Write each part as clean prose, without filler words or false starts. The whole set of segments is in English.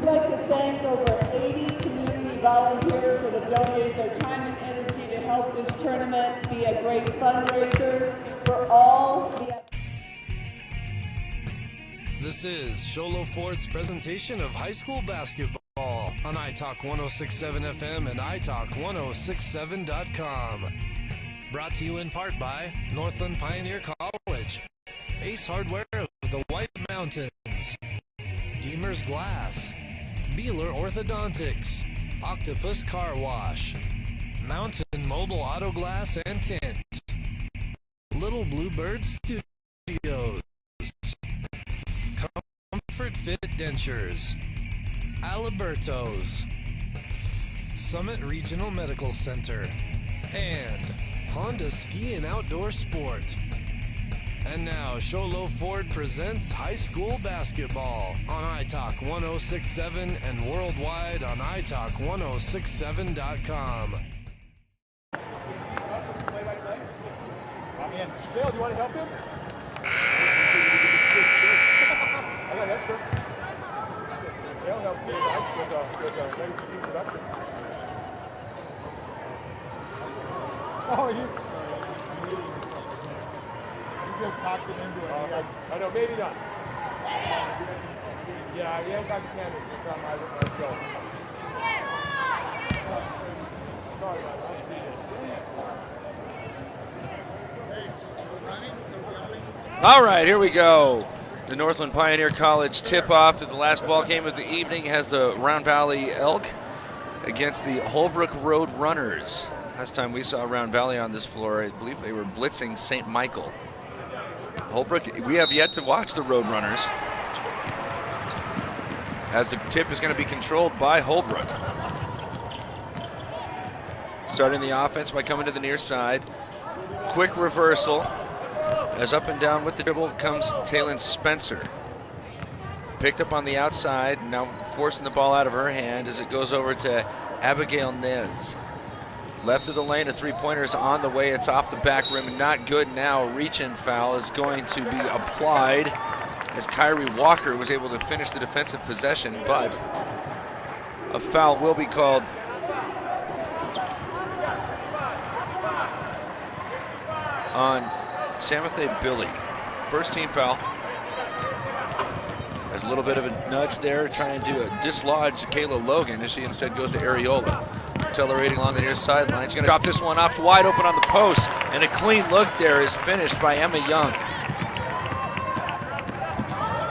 like to thank over 80 community volunteers that have donated their time and energy to help this tournament be a great fundraiser for all the... This is Sholo Ford's presentation of high school basketball on iTalk 106.7 FM and iTalk1067.com. Brought to you in part by Northland Pioneer College, Ace Hardware of the White Mountains, Deemer's Glass, Beeler Orthodontics, Octopus Car Wash, Mountain Mobile Auto Glass and Tint, Little Bluebird Studios, Comfort Fit Dentures, Aliberto's, Summit Regional Medical Center, and Honda Ski and Outdoor Sport. And now, Sholo Ford presents high school basketball on iTalk 106.7 and worldwide on iTalk1067.com. Dale, do you want to help him? Yeah, that's sure. Dale helps you, right? With Legacy Team Productions. Oh, you just talked him into it. I know, maybe not. Yeah, he ain't got the canvas. It's not my show. Sorry about that. All right, here we go. The Northland Pioneer College tip-off of the last ball game of the evening has the Round Valley Elk against the Holbrook Road Runners. Last time we saw Round Valley on this floor, I believe they were blitzing St. Michael. Holbrook, we have yet to watch the Road Runners, as the tip is going to be controlled by Holbrook. Starting the offense by coming to the near side. Quick reversal. As up and down with the dribble comes Taylon Spencer. Picked up on the outside, now forcing the ball out of her hand as it goes over to Abigail Nez. Left of the lane, a three-pointer is on the way. It's off the back rim, not good now. Reach-in foul is going to be applied as Kyrie Walker was able to finish the defensive possession, but a foul will be called on Samathe Billy. First team foul. There's a little bit of a nudge there, trying to dislodge Kayla Logan as she instead goes to Areola. Accelerating along the near sideline. She's going to drop this one off wide open on the post, and a clean look there is finished by Emma Young.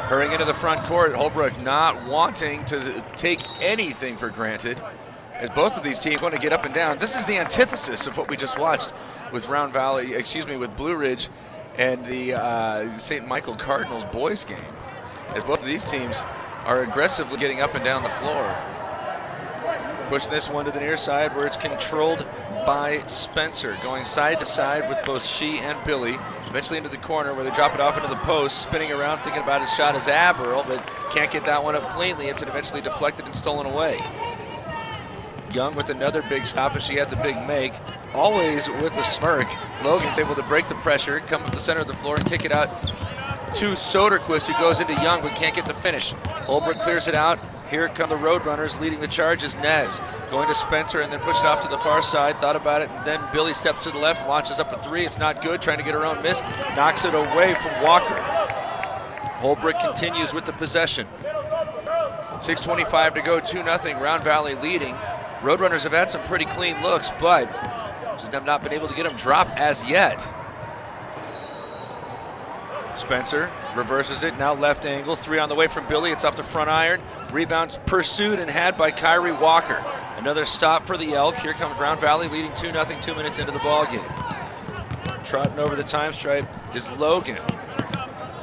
Hurrying into the front court, Holbrook not wanting to take anything for granted, as both of these teams want to get up and down. This is the antithesis of what we just watched with with Blue Ridge and the St. Michael Cardinals boys game, as both of these teams are aggressively getting up and down the floor. Pushing this one to the near side where it's controlled by Spencer, going side to side with both she and Billy. Eventually into the corner where they drop it off into the post, spinning around thinking about his shot as Aberl, but can't get that one up cleanly. It's eventually deflected and stolen away. Young with another big stop as she had the big make. Always with a smirk. Logan's able to break the pressure, come up the center of the floor and kick it out to Soderquist, who goes into Young but can't get the finish. Holbrook clears it out. Here come the Roadrunners. Leading the charge is Nez. Going to Spencer and then push it off to the far side. Thought about it, and then Billy steps to the left, launches up a three. It's not good, trying to get her own miss. Knocks it away from Walker. Holbrook continues with the possession. 6:25 to go, 2-0. Round Valley leading. Roadrunners have had some pretty clean looks, but just have not been able to get them drop as yet. Spencer reverses it, now left angle, three on the way from Billy, it's off the front iron. Rebound pursued and had by Kyrie Walker. Another stop for the Elk. Here comes Round Valley leading 2-0, 2 minutes into the ball game. Trotting over the time stripe is Logan.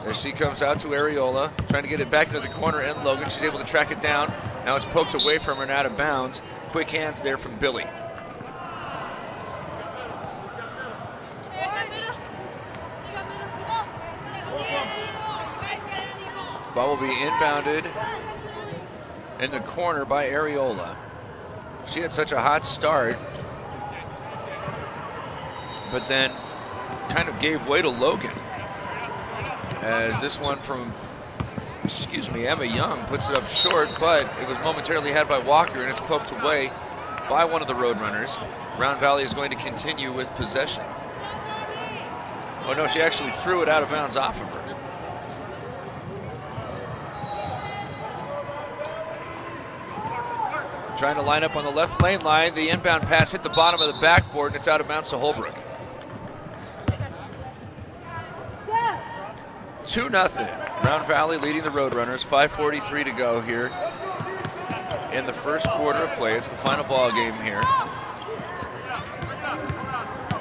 As she comes out to Areola, trying to get it back into the corner, and Logan, she's able to track it down. Now it's poked away from her and out of bounds. Quick hands there from Billy. Ball will be inbounded in the corner by Areola. She had such a hot start, but then kind of gave way to Logan, as this one from Emma Young puts it up short, but it was momentarily had by Walker, and it's poked away by one of the Roadrunners. Round Valley is going to continue with possession. Oh no, she actually threw it out of bounds off of her. Trying to line up on the left lane line. The inbound pass hit the bottom of the backboard, and it's out of bounds to Holbrook. 2-0. Round Valley leading the Roadrunners. 5:43 to go here in the first quarter of play. It's the final ball game here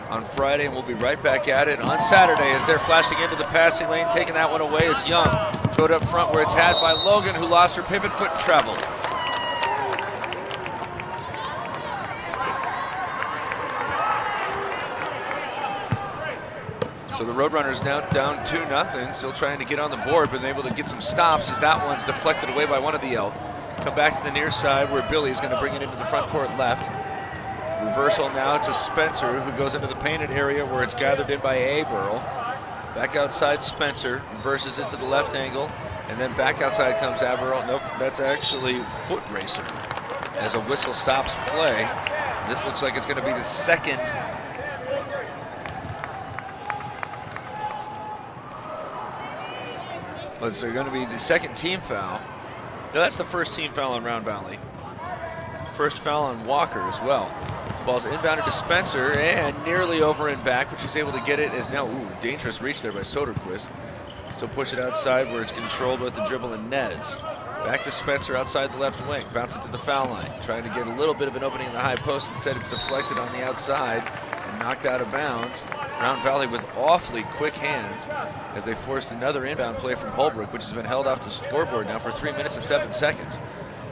on Friday, and we'll be right back at it on Saturday as they're flashing into the passing lane. Taking that one away is Young. Throw it up front where it's had by Logan, who lost her pivot foot and traveled. So the Roadrunners now down 2-0, still trying to get on the board, but able to get some stops as that one's deflected away by one of the Elk. Come back to the near side where Billy is going to bring it into the front court left. Reversal now to Spencer, who goes into the painted area where it's gathered in by Aberl. Back outside Spencer, reverses it to the left angle, and then back outside comes Aberl. Nope, that's actually Foot Racer as a whistle stops play. This looks like it's going to be the second It's going to be the second team foul. No, that's the first team foul on Round Valley. First foul on Walker as well. Ball's inbounded to Spencer and nearly over and back, but she's able to get it as now, dangerous reach there by Soderquist. Still push it outside where it's controlled with the dribble and Nez. Back to Spencer outside the left wing, bounce it to the foul line. Trying to get a little bit of an opening in the high post. Instead it's deflected on the outside and knocked out of bounds. Round Valley with awfully quick hands as they forced another inbound play from Holbrook, which has been held off the scoreboard now for 3 minutes and 7 seconds.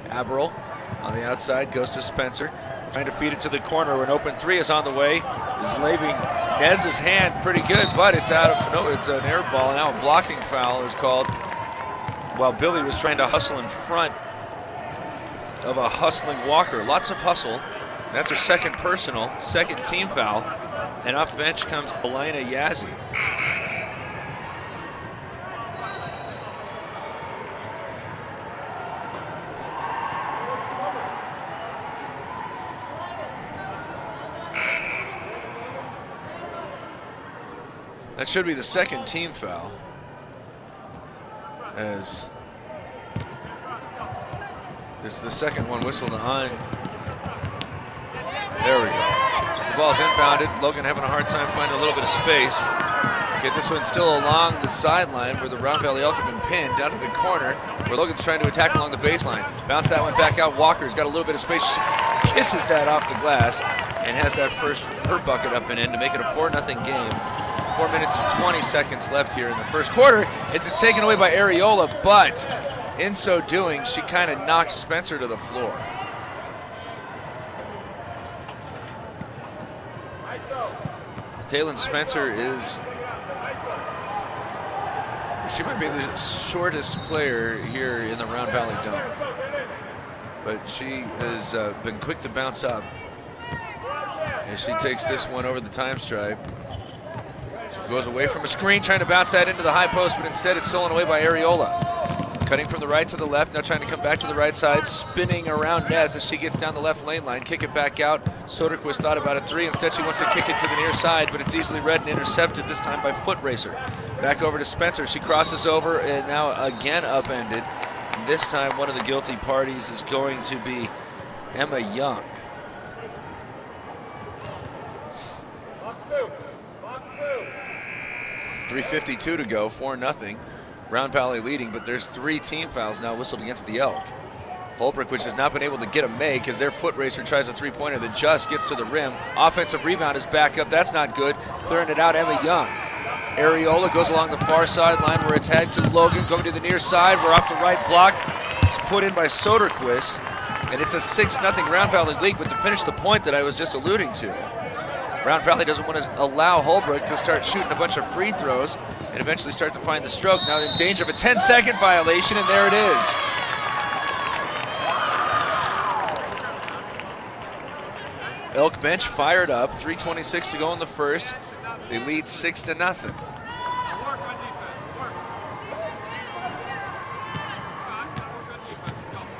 Aberl on the outside goes to Spencer, trying to feed it to the corner. An open three is on the way. Is leaving Nez's hand pretty good, but it's out of, no, it's an air ball. Now a blocking foul is called while Billy was trying to hustle in front of a hustling Walker. Lots of hustle. That's her second personal, second team foul. And off the bench comes Elena Yazzie. That should be the second team foul. As it's the second one whistled on. There we go. As the ball's inbounded, Logan having a hard time finding a little bit of space. Get this one still along the sideline where the Round Valley Elk have been pinned down to the corner where Logan's trying to attack along the baseline. Bounce that one back out. Walker's got a little bit of space. Kisses that off the glass and has that first her bucket up and in to make it a 4-0 game. 4 minutes and 20 seconds left here in the first quarter. It's just taken away by Areola, but in so doing, she kind of knocked Spencer to the floor. Taylon Spencer is, she might be the shortest player here in the Round Valley Dome, but she has been quick to bounce up. And she takes this one over the time stripe. She goes away from a screen, trying to bounce that into the high post, but instead it's stolen away by Areola. Cutting from the right to the left, now trying to come back to the right side, spinning around Nez as she gets down the left lane line, kick it back out. Soderquist thought about a three. Instead she wants to kick it to the near side, but it's easily read and intercepted, this time by Foot Racer. Back over to Spencer. She crosses over and now again upended. And this time one of the guilty parties is going to be Emma Young. Box two. 3:52 to go, 4-0. Round Valley leading, but there's 3 team fouls now whistled against the Elk. Holbrook, which has not been able to get a make as their Foot Racer tries a three-pointer that just gets to the rim. Offensive rebound is back up. That's not good. Clearing it out, Emma Young. Areola goes along the far sideline where it's head to Logan, coming to the near side. We're off the right block. It's put in by Soderquist, and it's a 6-0 Round Valley lead. But to finish the point that I was just alluding to, Round Valley doesn't want to allow Holbrook to start shooting a bunch of free throws and eventually start to find the stroke. Now in danger of a 10-second violation, and there it is. Elk bench fired up, 3:26 to go in the first. They lead 6-0.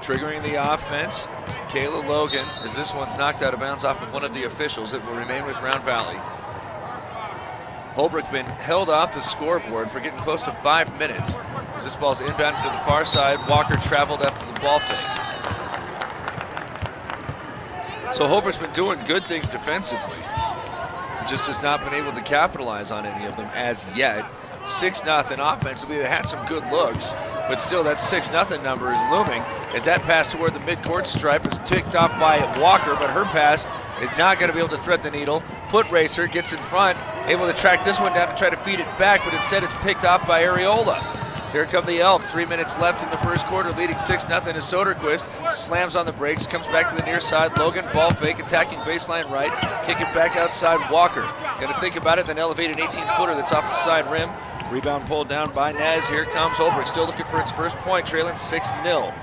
Triggering the offense, Kayla Logan, as this one's knocked out of bounds off of one of the officials. It will remain with Round Valley. Holbrook been held off the scoreboard for getting close to 5 minutes. As this ball's inbounded to the far side, Walker traveled after the ball fake. So Holbrook's been doing good things defensively. Just has not been able to capitalize on any of them as yet. 6-0 offensively. They had some good looks, but still that 6-0 number is looming as that pass toward the midcourt stripe is ticked off by Walker, but her pass is not going to be able to thread the needle. Foot racer gets in front, able to track this one down to try to feed it back, but instead it's picked off by Areola. Here come the Elk. 3 minutes left in the first quarter, leading 6-0 as Soderquist slams on the brakes, comes back to the near side. Logan, ball fake, attacking baseline right, kick it back outside. Walker, got to think about it, then elevate an 18-footer that's off the side rim. Rebound pulled down by Nez. Here comes Holbrook, still looking for its first point, trailing 6-0.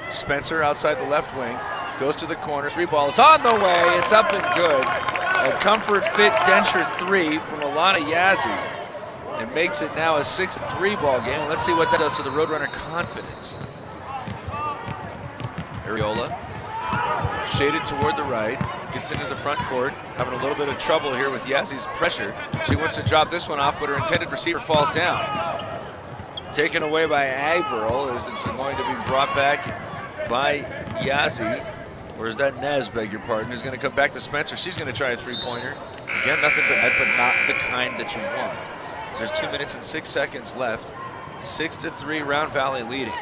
Spencer outside the left wing, goes to the corner. 3 ball is on the way. It's up and good. A comfort fit denture 3 from Alana Yazzie. It makes it now a 6-3 ball game. Let's see what that does to the Roadrunner confidence. Areola shaded toward the right, gets into the front court, having a little bit of trouble here with Yazzie's pressure. She wants to drop this one off, but her intended receiver falls down. Taken away by Agberl as it's going to be brought back by Yazzie. Or is that Nez, beg your pardon, who's going to come back to Spencer. She's going to try a 3-pointer. Again, nothing but net, but not the kind that you want. There's 2 minutes and 6 seconds left. 6-3, Round Valley leading.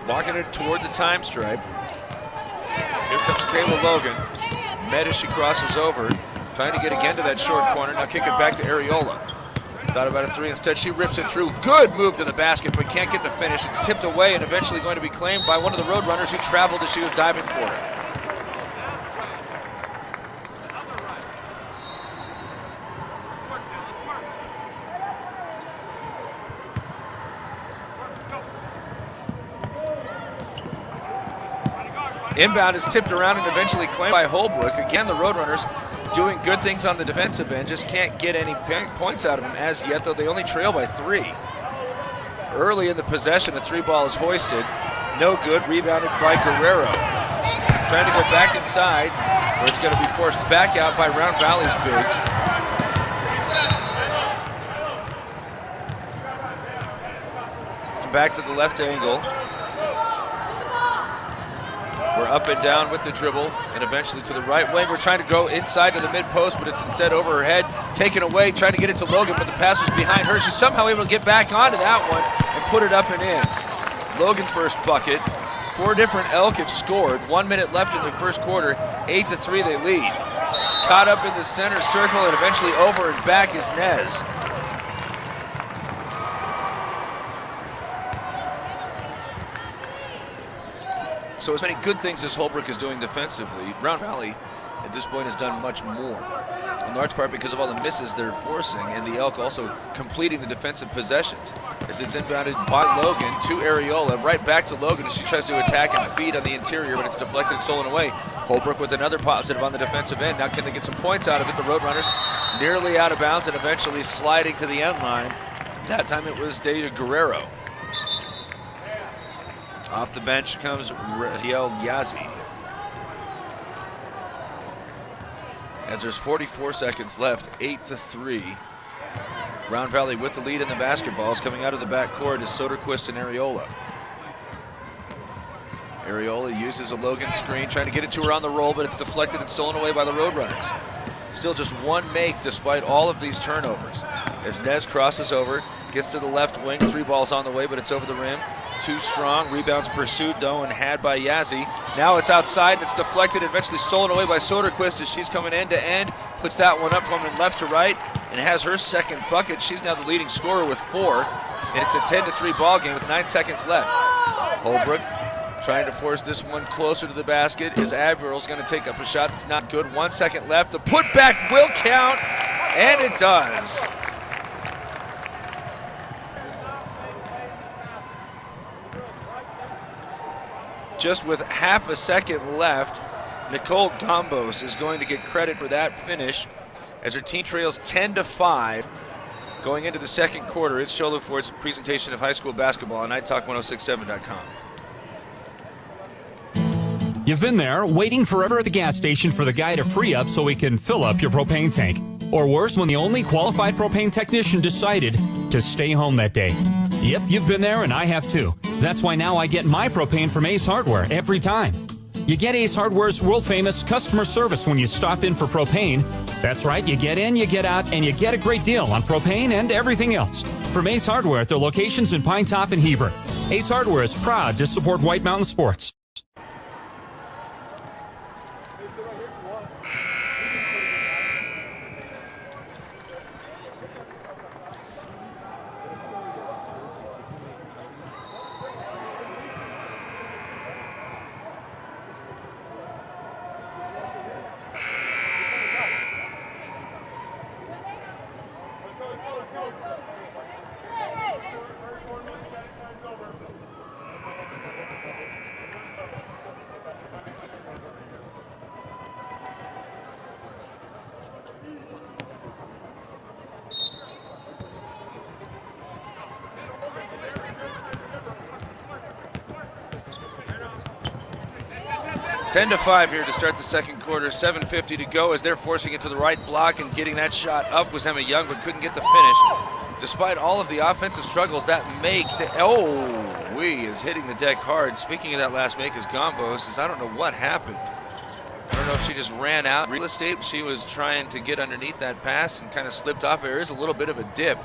Walking it toward the time stripe. Here comes Kayla Logan. Met as she crosses over. Trying to get again to that short corner. Now kick it back to Areola. Thought about a 3. Instead, she rips it through. Good move to the basket, but can't get the finish. It's tipped away and eventually going to be claimed by one of the Roadrunners who traveled as she was diving for it. Inbound is tipped around and eventually claimed by Holbrook. Again, the Roadrunners doing good things on the defensive end, just can't get any points out of them as yet, though they only trail by 3. Early in the possession, a 3 ball is hoisted. No good, rebounded by Guerrero. Trying to go back inside, where it's going to be forced back out by Round Valley's bigs. Back to the left angle. We're up and down with the dribble and eventually to the right wing. We're trying to go inside to the mid post, but it's instead over her head, taken away, trying to get it to Logan, but the pass was behind her. She's somehow able to get back onto that one and put it up and in. Logan's first bucket. 4 different Elk have scored. 1 minute left in the first quarter. 8-3 they lead. Caught up in the center circle and eventually over and back is Nez. So as many good things as Holbrook is doing defensively, Round Valley at this point has done much more. In large part because of all the misses they're forcing and the Elk also completing the defensive possessions. As it's inbounded by Logan to Areola, right back to Logan as she tries to attack and feed on the interior, but it's deflected and stolen away. Holbrook with another positive on the defensive end. Now can they get some points out of it? The Roadrunners nearly out of bounds and eventually sliding to the end line. That time it was Data Guerrero. Off the bench comes Rahiel Yazzie. As there's 44 seconds left, 8-3. Round Valley with the lead in the basketballs. Coming out of the backcourt is Soderquist and Areola. Areola uses a Logan screen, trying to get it to her on the roll, but it's deflected and stolen away by the Roadrunners. Still just 1 make despite all of these turnovers. As Nez crosses over, gets to the left wing, 3 balls on the way, but it's over the rim. Too strong, rebounds pursued though and had by Yazzie. Now it's outside and it's deflected, eventually stolen away by Soderquist as she's coming end to end. Puts that one up from left to right and has her second bucket. She's now the leading scorer with 4. And it's a 10-3 ball game with 9 seconds left. Holbrook trying to force this one closer to the basket. As Admiral's going to take up a shot that's not good. 1 second left. The putback will count, and it does. Just with half a second left, Nicole Gombos is going to get credit for that finish. as her team trails 10-5 going into the second quarter. It's Shola Ford's presentation of high school basketball on NightTalk1067.com. You've been there, waiting forever at the gas station for the guy to free up so he can fill up your propane tank. Or worse, when the only qualified propane technician decided to stay home that day. Yep, you've been there and I have too. That's why now I get my propane from Ace Hardware every time. You get Ace Hardware's world-famous customer service when you stop in for propane. That's right, you get in, you get out, and you get a great deal on propane and everything else. From Ace Hardware at their locations in Pine Top and Heber. Ace Hardware is proud to support White Mountain Sports. 10-5 here to start the second quarter. 7:50 to go as they're forcing it to the right block, and getting that shot up was Emma Young, but couldn't get the finish. Despite all of the offensive struggles, that make, is hitting the deck hard. Speaking of that last make, is Gombos, I don't know what happened. I don't know if she just ran out. Real estate, she was trying to get underneath that pass and kind of slipped off. There is a little bit of a dip.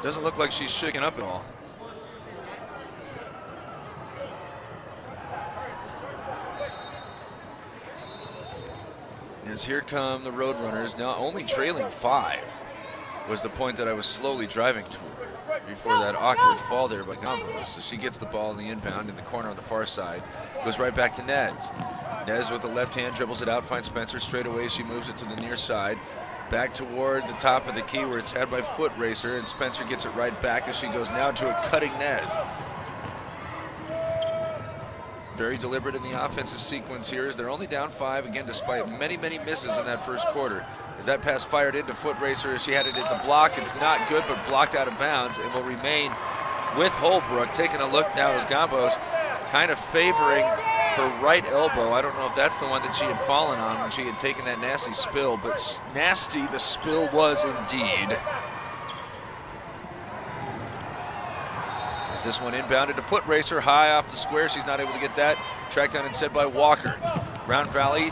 Doesn't look like she's shaken up at all. As here come the Roadrunners, now only trailing 5 was the point that I was slowly driving toward before that awkward fall there by Gombos. So she gets the ball in the inbound in the corner on the far side, goes right back to Nez. Nez with the left hand dribbles it out, finds Spencer straight away. She moves it to the near side. Back toward the top of the key where it's had by Foot Racer, and Spencer gets it right back as she goes now to a cutting Nez. Very deliberate in the offensive sequence here as they're only down 5, again, despite many, many misses in that first quarter. As that pass fired into Foot Racer, as she had it at the block, it's not good, but blocked out of bounds and will remain with Holbrook. Taking a look now as Gombos kind of favoring her right elbow. I don't know if that's the one that she had fallen on when she had taken that nasty spill, but nasty the spill was indeed. As this one inbounded to Foot Racer, high off the square. She's not able to get that. Tracked down instead by Walker. Round Valley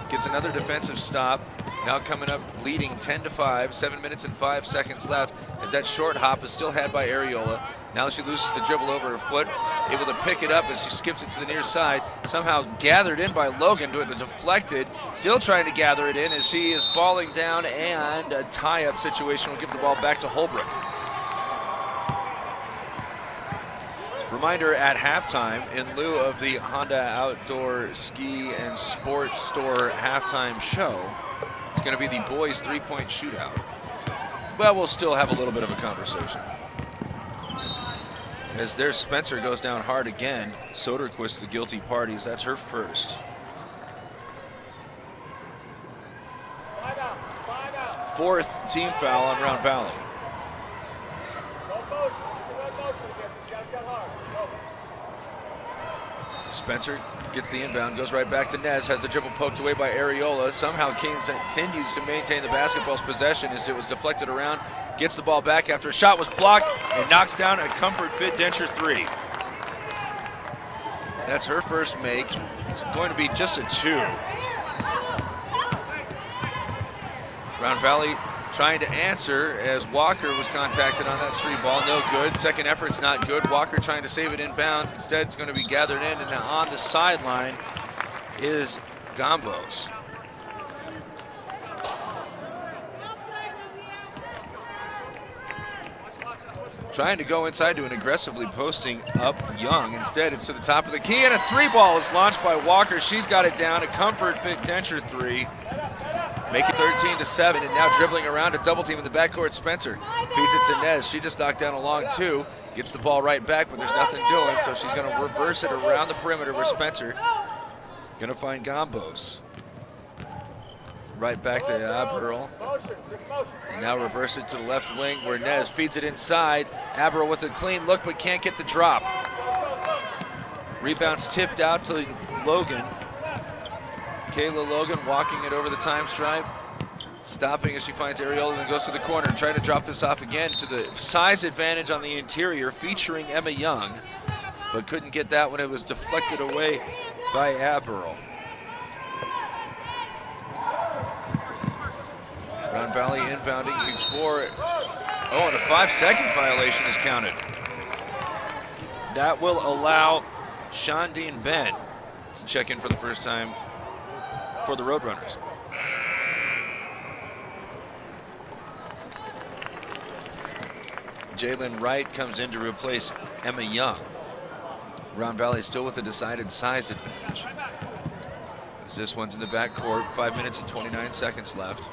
gets another defensive stop. Now coming up, leading 10-5, 7 minutes and 5 seconds left, as that short hop is still had by Areola. Now she loses the dribble over her foot, able to pick it up as she skips it to the near side. Somehow gathered in by Logan, to it deflected. Still trying to gather it in as she is falling down, and a tie-up situation will give the ball back to Holbrook. Reminder at halftime, in lieu of the Honda Outdoor Ski and Sports Store halftime show, it's going to be the boys' three-point shootout. Well, we'll still have a little bit of a conversation. As their Spencer goes down hard again. Soderquist, the guilty parties, that's her first. Fourth team foul on Round Valley. Spencer gets the inbound, goes right back to Nez, has the dribble poked away by Areola. Somehow Keynes continues to maintain the basketball's possession as it was deflected around. Gets the ball back after a shot was blocked and knocks down a comfort fit Denture 3. That's her first make. It's going to be just a 2. Round Valley trying to answer as Walker was contacted on that 3 ball. No good. Second effort's not good. Walker trying to save it inbounds. Instead, it's going to be gathered in, and now on the sideline is Gombos. Trying to go inside to an aggressively posting up Young. Instead, it's to the top of the key, and a 3 ball is launched by Walker. She's got it down. A comfort fit Denture 3. Make it 13-7, and now dribbling around a double team in the backcourt. Spencer feeds it to Nez. She just knocked down a long two, gets the ball right back, but there's nothing doing, so she's going to reverse it around the perimeter where Spencer going to find Gombos. Right back to Aberl. And now reverse it to the left wing where Nez feeds it inside. Aberl with a clean look, but can't get the drop. Rebounds tipped out to Logan. Kayla Logan walking it over the time stripe. Stopping as she finds Areola and goes to the corner. Trying to drop this off again to the size advantage on the interior, featuring Emma Young. But couldn't get that when it was deflected away by Aberl. Round Valley inbounding before. Oh, and a 5-second violation is counted. That will allow Shondine Ben to check in for the first time for the Roadrunners. Jalen Wright comes in to replace Emma Young. Round Valley still with a decided size advantage. As this one's in the backcourt, 5 minutes and 29 seconds left.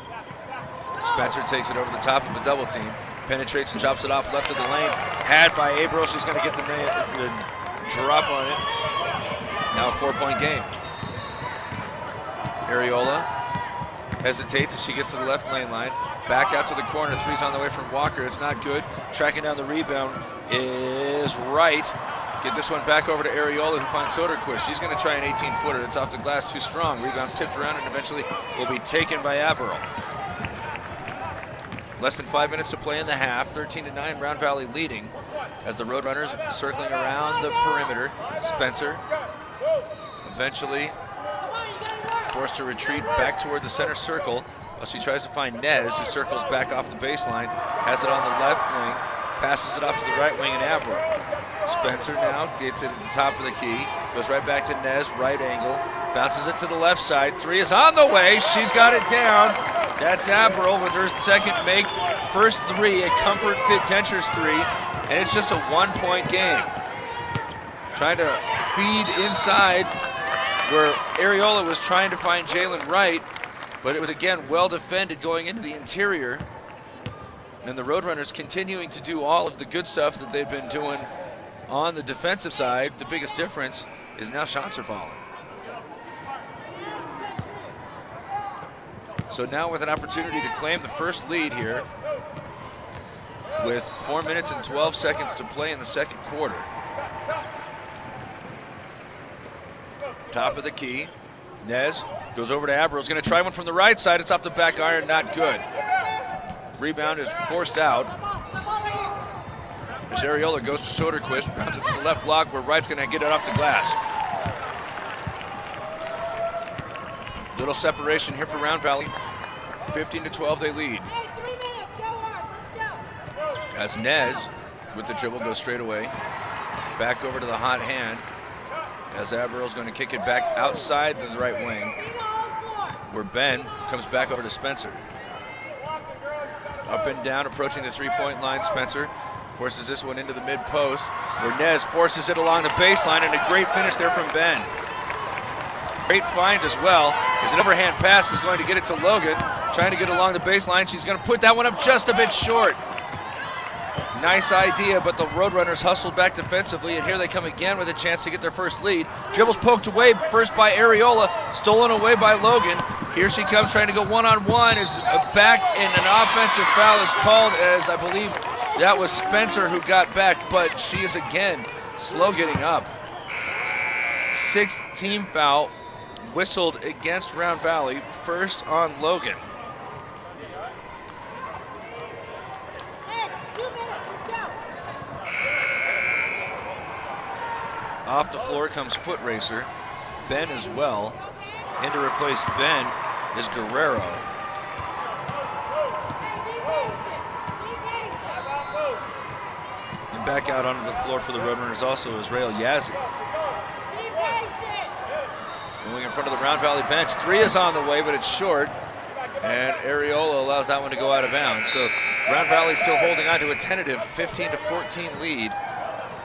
Spencer takes it over the top of a double team, penetrates and chops it off left of the lane. Had by Aberl, she's going to get the drop on it. Now a 4-point game. Areola hesitates as she gets to the left lane line. Back out to the corner, three's on the way from Walker. It's not good. Tracking down the rebound is Wright. Get this one back over to Areola, who finds Soderquist. She's going to try an 18-footer. It's off the glass, too strong. Rebound's tipped around and eventually will be taken by Aberl. Less than 5 minutes to play in the half. 13-9, Round Valley leading as the Roadrunners circling around the perimeter. Spencer eventually forced to retreat back toward the center circle while she tries to find Nez, who circles back off the baseline, has it on the left wing, passes it off to the right wing and Aberl. Spencer now gets it at the top of the key, goes right back to Nez, right angle, bounces it to the left side. Three is on the way. She's got it down. That's Aberl with her second make. First three, a Comfort Fit Dentures three, and it's just a 1-point game. Trying to feed inside where Areola was trying to find Jalen Wright, but it was again well defended going into the interior. And the Roadrunners continuing to do all of the good stuff that they've been doing on the defensive side. The biggest difference is now shots are falling. So now with an opportunity to claim the first lead here with 4 minutes and 12 seconds to play in the second quarter. Top of the key. Nez goes over to Aberl. Is going to try one from the right side. It's off the back iron, not good. Rebound is forced out. As Areola goes to Soderquist, bounces to the left block where Wright's going to get it off the glass. Little separation here for Round Valley. 15-12 they lead. Hey, 3 minutes, go hard, let's go. As Nez with the dribble goes straight away. Back over to the hot hand. As Aberl's going to kick it back outside the right wing, where Ben comes back over to Spencer. Up and down, approaching the three-point line. Spencer forces this one into the mid-post, where Nez forces it along the baseline, and a great finish there from Ben. Great find as well, as an overhand pass is going to get it to Logan, trying to get along the baseline. She's going to put that one up just a bit short. Nice idea, but the Roadrunners hustled back defensively, and here they come again with a chance to get their first lead. Dribbles poked away first by Areola, stolen away by Logan. Here she comes trying to go one-on-one, is back, and an offensive foul is called, as I believe that was Spencer who got back, but she is again slow getting up. Sixth team foul whistled against Round Valley, first on Logan. Hey, 2 minutes, let's go. Off the floor comes Foot Racer. Ben as well. And to replace Ben is Guerrero. And back out onto the floor for the Roadrunners also is Rael Yazzie. Going in front of the Round Valley bench. Three is on the way, but it's short. And Areola allows that one to go out of bounds. So Round Valley still holding on to a tentative 15-14 lead.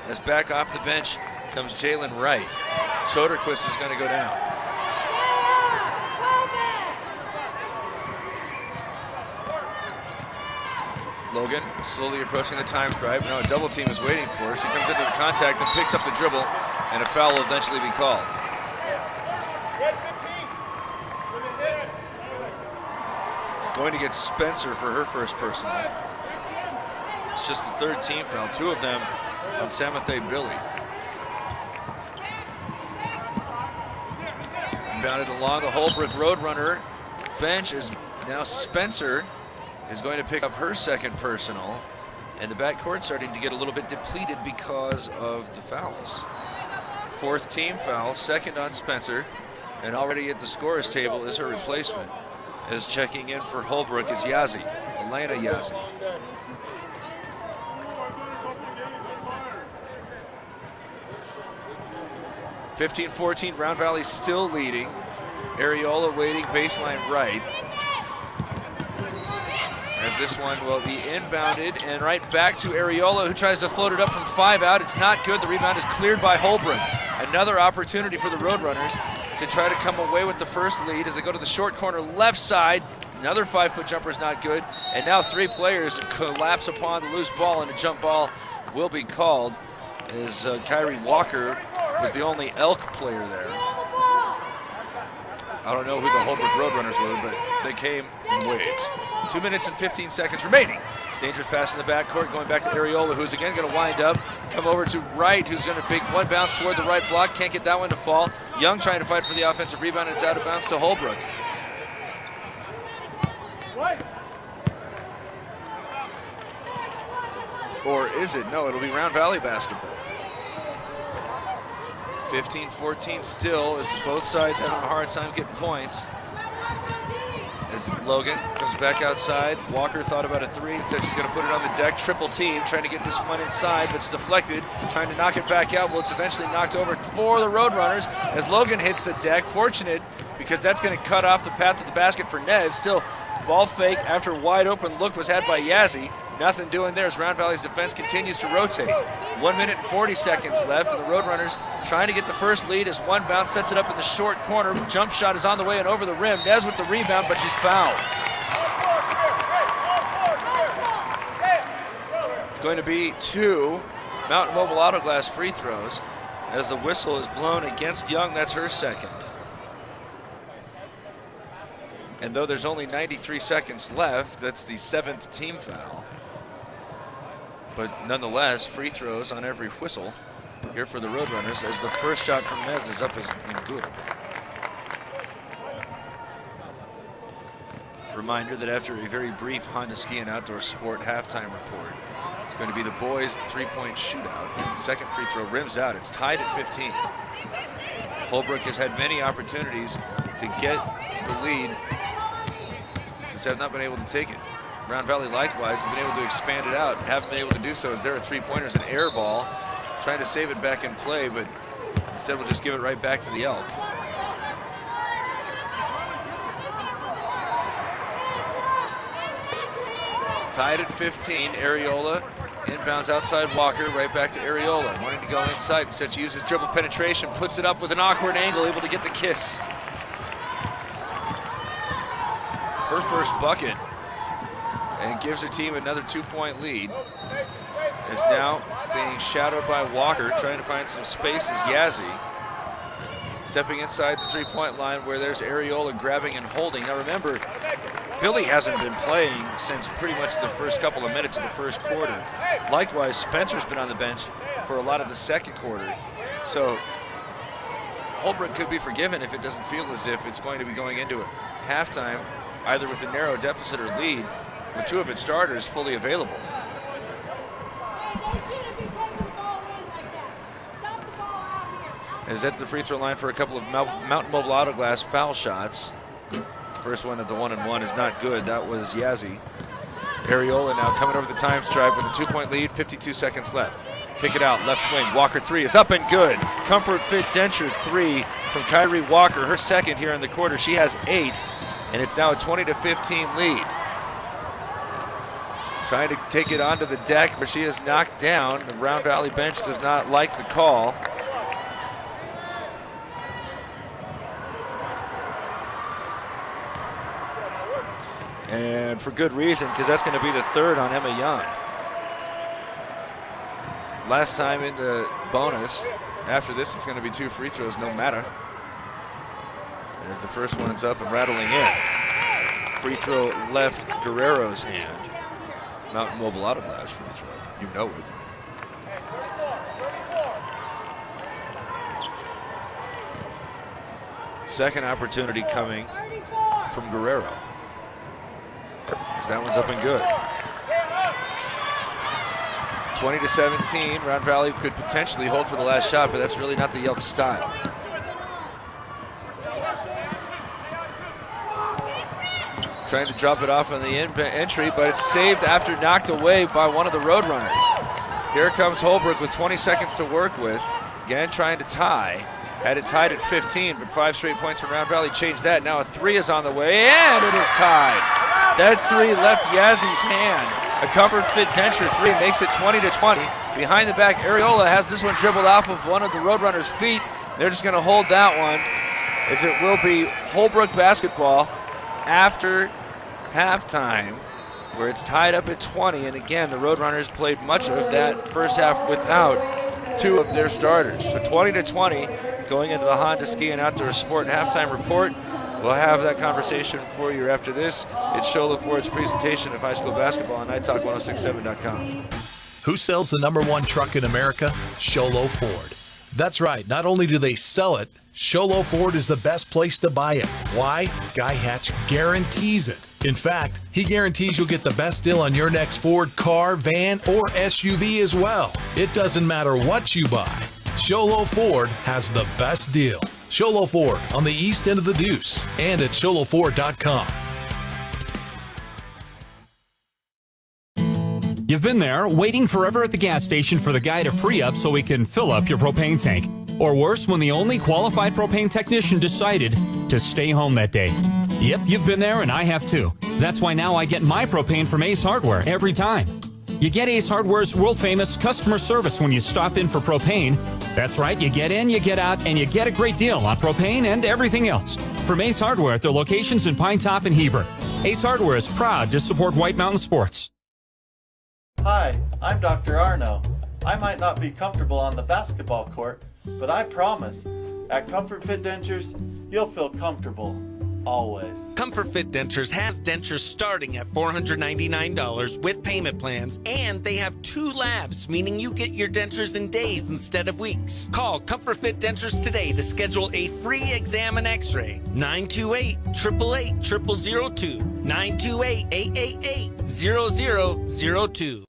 As back off the bench comes Jalen Wright. Soderquist is going to go down. Logan slowly approaching the time stripe. Now a double team is waiting for her. She comes into the contact and picks up the dribble, and a foul will eventually be called. Going to get Spencer for her first personal. It's just the third team foul, 2 of them on Samathe Billy. Bounded along the Holbrook Roadrunner bench is now Spencer is going to pick up her second personal, and the backcourt starting to get a little bit depleted because of the fouls. 4th team foul, 2nd on Spencer, and already at the scorer's table is her replacement. As checking in for Holbrook is Yazzie, Elena Yazzie. (15-14), Round Valley still leading. Areola waiting baseline right. As this one will be inbounded and right back to Areola, who tries to float it up from 5 out. It's not good. The rebound is cleared by Holbrook. Another opportunity for the Roadrunners to try to come away with the first lead as they go to the short corner left side. Another 5-foot jumper is not good. And now 3 players collapse upon the loose ball, and a jump ball will be called as Kyrie Walker was the only Elk player there. I don't know who the Holbrook Roadrunners were, but they came in waves. 2 minutes and 15 seconds remaining. Dangerous pass in the backcourt, going back to Areola, who's again going to wind up. Come over to Wright, who's going to big one bounce toward the right block. Can't get that one to fall. Young trying to fight for the offensive rebound, and it's out of bounds to Holbrook. Or is it? No, it'll be Round Valley basketball. 15-14 still, as both sides having a hard time getting points. As Logan comes back outside. Walker thought about a 3. Instead, she's going to put it on the deck. Triple team, trying to get this one inside, but it's deflected. Trying to knock it back out. Well, it's eventually knocked over for the Roadrunners as Logan hits the deck. Fortunate, because that's going to cut off the path to the basket for Nez. Still, ball fake after wide open look was had by Yazzie. Nothing doing there as Round Valley's defense continues to rotate. 1 minute and 40 seconds left, and the Roadrunners trying to get the first lead as one bounce sets it up in the short corner. Jump shot is on the way and over the rim. Nez with the rebound, but she's fouled. It's going to be 2 Mountain Mobile Auto Glass free throws as the whistle is blown against Young. That's her second. And though there's only 93 seconds left, that's the 7th team foul. But nonetheless, free throws on every whistle here for the Roadrunners as the first shot from Nez is up and good. Reminder that after a very brief Honda Ski and Outdoor Sport halftime report, it's going to be the boys' 3-point shootout. As the second free throw rims out, it's tied at 15. Holbrook has had many opportunities to get the lead, just have not been able to take it. Round Valley likewise has been able to expand it out, haven't been able to do so as there are 3-pointers, an air ball, trying to save it back in play, but instead we'll just give it right back to the Elk. Tied at 15, Areola inbounds outside Walker, right back to Areola, wanting to go inside. Instead she uses dribble penetration, puts it up with an awkward angle, able to get the kiss. Her first bucket, and gives her team another 2-point lead. Is now being shadowed by Walker, trying to find some space as Yazzie. Stepping inside the 3-point line where there's Areola grabbing and holding. Now remember, Billy hasn't been playing since pretty much the first couple of minutes of the first quarter. Likewise, Spencer's been on the bench for a lot of the second quarter. So Holbrook could be forgiven if it doesn't feel as if it's going to be going into a halftime either with a narrow deficit or lead, with 2 of its starters fully available. Is at the free throw line for a couple of Mountain Mobile Auto Glass foul shots. The first one at the 1-and-1 is not good. That was Yazzie. Areola now coming over the time stripe with a 2-point lead, 52 seconds left. Kick it out, left wing. Walker 3 is up and good. Comfort Fit Denture 3 from Kyrie Walker, her second here in the quarter. She has 8, and it's now a 20-15 lead. Trying to take it onto the deck, but she is knocked down. The Round Valley bench does not like the call. And and for good reason, because that's going to be the third on Emma Young. Last time in the bonus. After this, it's going to be 2 free throws, no matter. As the first one's up and rattling in. Free throw left Guerrero's hand. Mountain Mobile Auto Glass free throw. You know it. Second opportunity coming from Guerrero. As that one's up and good. 20-17, Round Valley could potentially hold for the last shot, but that's really not the Yelk style. Trying to drop it off on the entry, but it's saved after knocked away by one of the Roadrunners. Here comes Holbrook with 20 seconds to work with. Again, trying to tie. Had it tied at 15, but 5 straight points from Round Valley changed that. Now a 3 is on the way, and it is tied. That 3 left Yazzy's hand. A Comfort Fit Denture 3 makes it 20-20. Behind the back, Areola has this one dribbled off of one of the Roadrunners' feet. They're just going to hold that one, as it will be Holbrook basketball after halftime, where it's tied up at 20. And again, the Roadrunners played much of that first half without 2 of their starters. So 20-20 going into the Honda Ski and Outdoor Sport halftime report. We'll have that conversation for you after this. It's Sholo Ford's presentation of high school basketball on NightTalk1067.com. Who sells the #1 truck in America? Sholo Ford. That's right. Not only do they sell it, Sholo Ford is the best place to buy it. Why? Guy Hatch guarantees it. In fact, he guarantees you'll get the best deal on your next Ford car, van, or SUV as well. It doesn't matter what you buy. Sholo Ford has the best deal. Sholo Ford on the east end of the Deuce and at SholoFord.com. You've been there, waiting forever at the gas station for the guy to free up so he can fill up your propane tank. Or worse, when the only qualified propane technician decided to stay home that day. Yep, you've been there and I have too. That's why now I get my propane from Ace Hardware every time. You get Ace Hardware's world-famous customer service when you stop in for propane. That's right, you get in, you get out, and you get a great deal on propane and everything else. From Ace Hardware at their locations in Pine Top and Heber. Ace Hardware is proud to support White Mountain Sports. Hi, I'm Dr. Arno. I might not be comfortable on the basketball court, but I promise, at Comfort Fit Dentures, you'll feel comfortable. Always. Comfort Fit Dentures has dentures starting at $499 with payment plans, and they have 2 labs, meaning you get your dentures in days instead of weeks. Call Comfort Fit Dentures today to schedule a free exam and x-ray. 928-888-0002. 928-888-0002.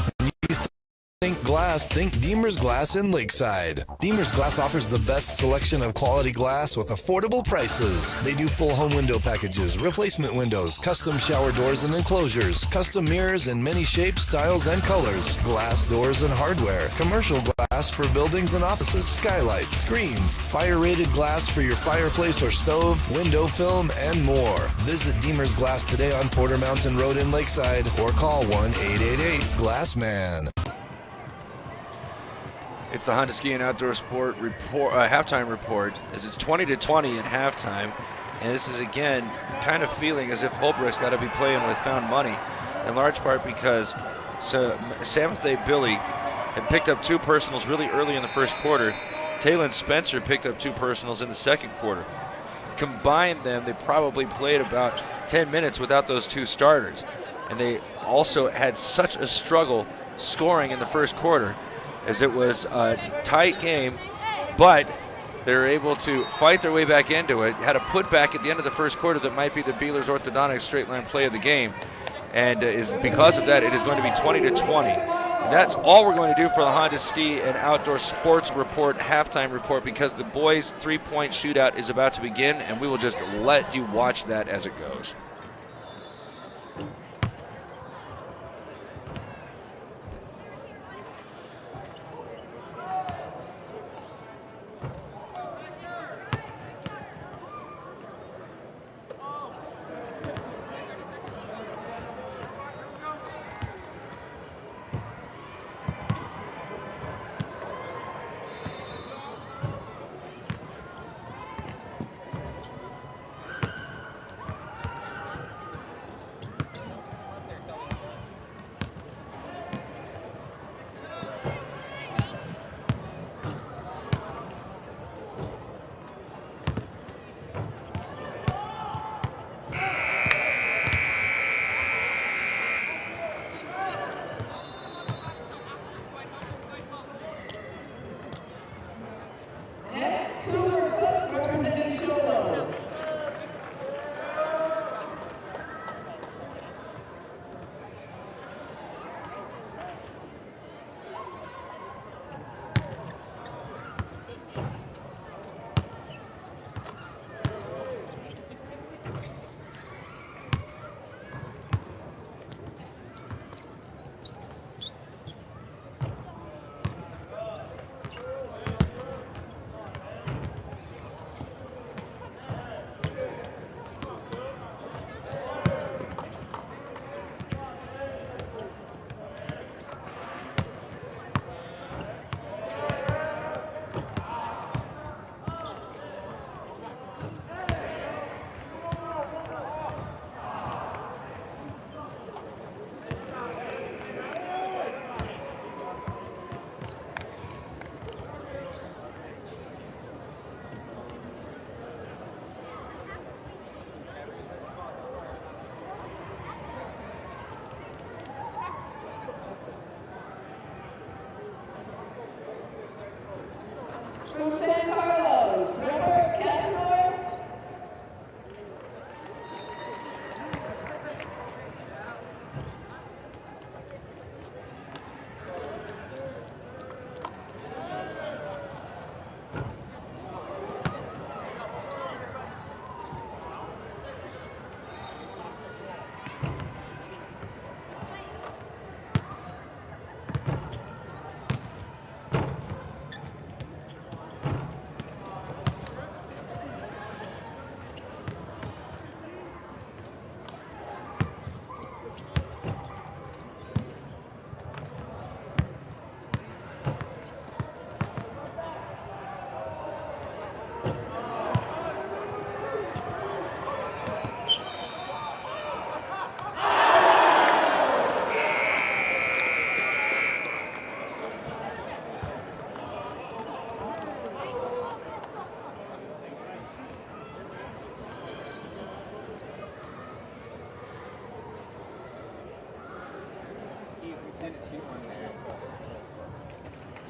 Think glass, think Deemer's Glass in Lakeside. Deemer's Glass offers the best selection of quality glass with affordable prices. They do full home window packages, replacement windows, custom shower doors and enclosures, custom mirrors in many shapes, styles, and colors, glass doors and hardware, commercial glass for buildings and offices, skylights, screens, fire-rated glass for your fireplace or stove, window film, and more. Visit Deemer's Glass today on Porter Mountain Road in Lakeside or call 1-888-GLASSMAN. It's the Honda Ski and Outdoor Sport report, halftime report, as it's 20-20 at halftime. And this is, again, kind of feeling as if Holbrook's got to be playing with found money, in large part because Samathe Billy had picked up 2 personals really early in the first quarter. Taylon Spencer picked up 2 personals in the second quarter. Combined them, they probably played about 10 minutes without those 2 starters. And they also had such a struggle scoring in the first quarter, as it was a tight game, but they're able to fight their way back into it. Had a putback at the end of the first quarter that might be the Beeler's Orthodontics straight line play of the game. And is because of that, it is going to be 20-20. And that's all we're going to do for the Honda Ski and Outdoor Sports Report, halftime report, because the boys' 3-point shootout is about to begin, and we will just let you watch that as it goes.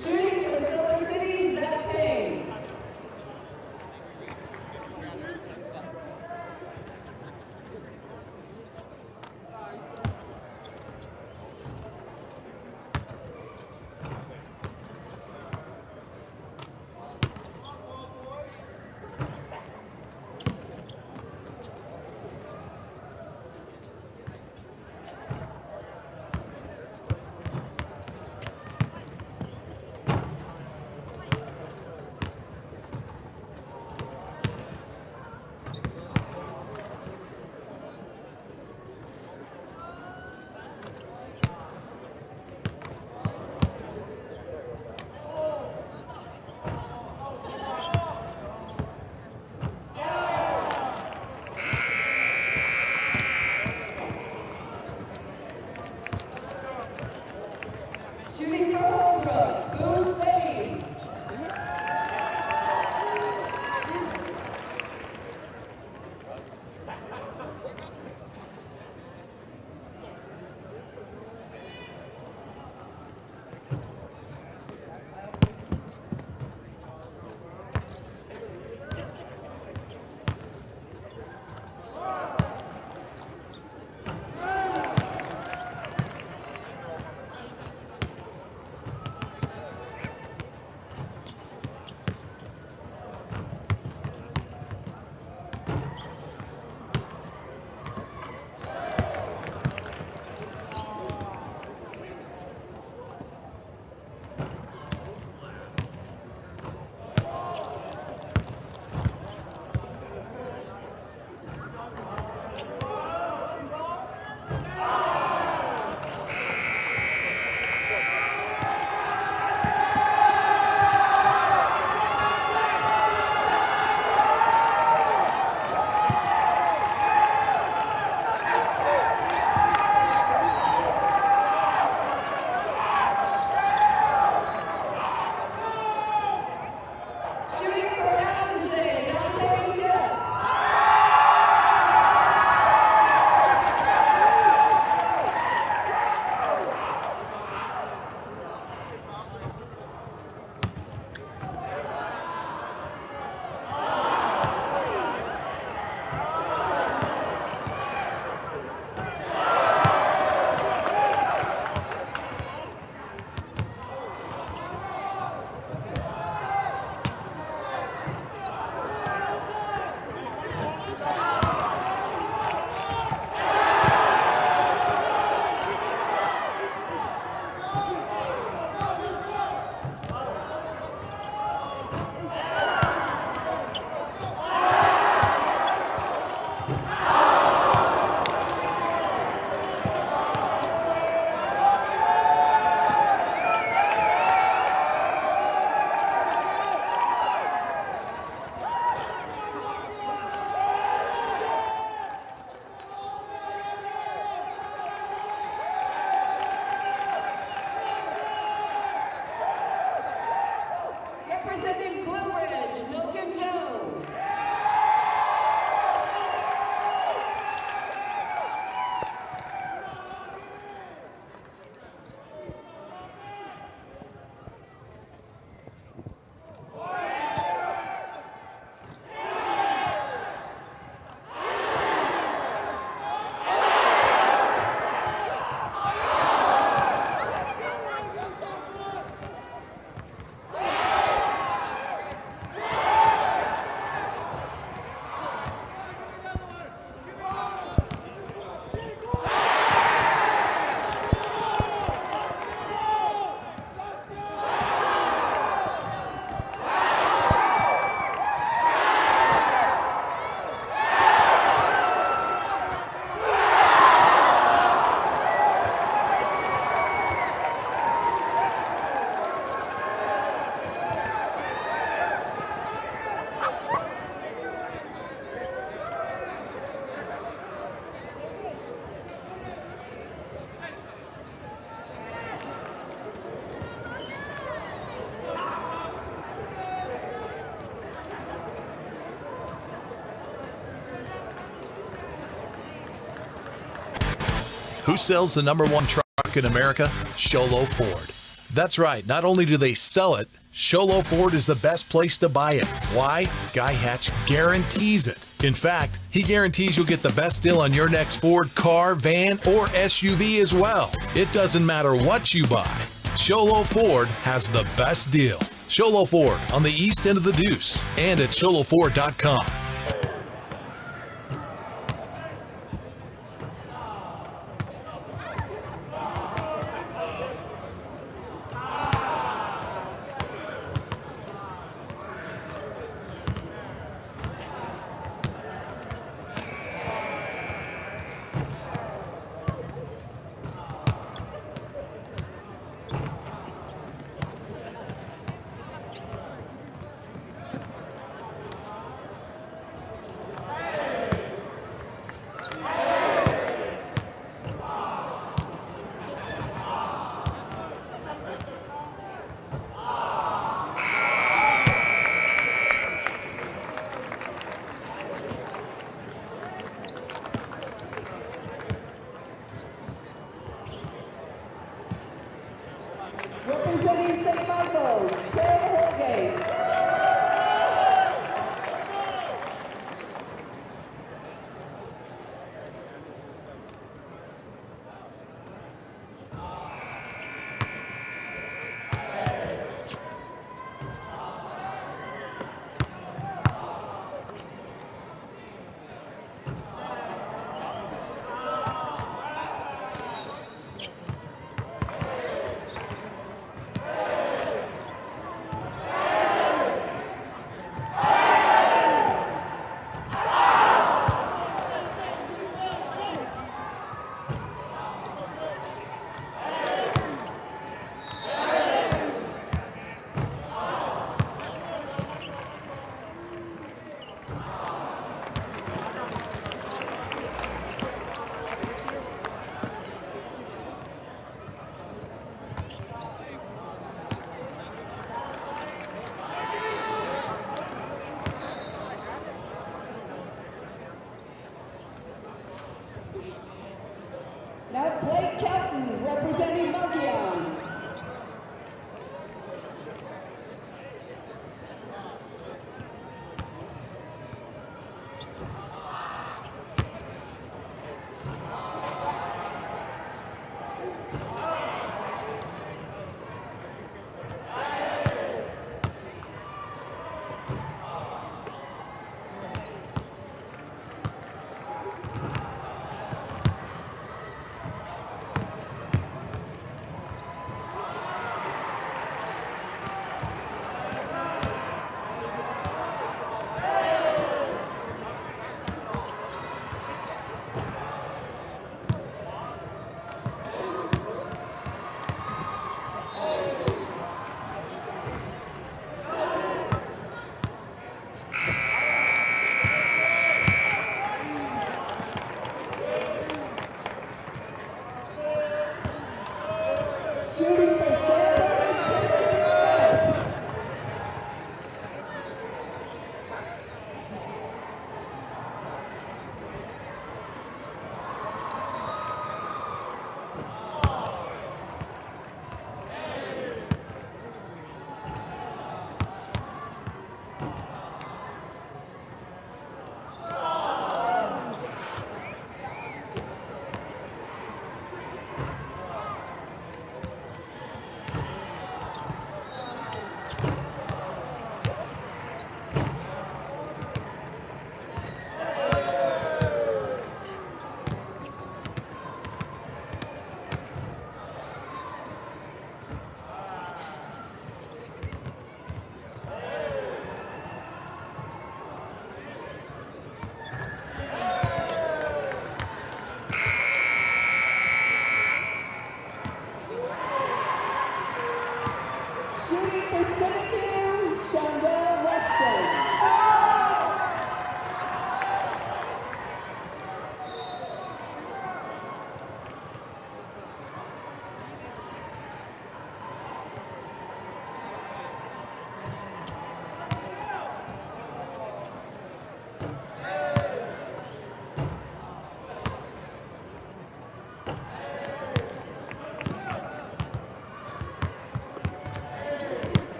Shooting for Silver City, Zach Payne. Shooting for Holbrook, Boone Spain. Shooting for Atchison, Dante Shep. Representing Blue Ridge, Logan Jones. Who sells the #1 truck in America? Sholo Ford. That's right, not only do they sell it, Sholo Ford is the best place to buy it. Why? Guy Hatch guarantees it. In fact, he guarantees you'll get the best deal on your next Ford car, van, or SUV as well. It doesn't matter what you buy. Sholo Ford has the best deal. Sholo Ford on the east end of the Deuce and at sholoford.com. Representing St. Michael's, Terry Holgate. Now Blake Kelton, representing Mogollon.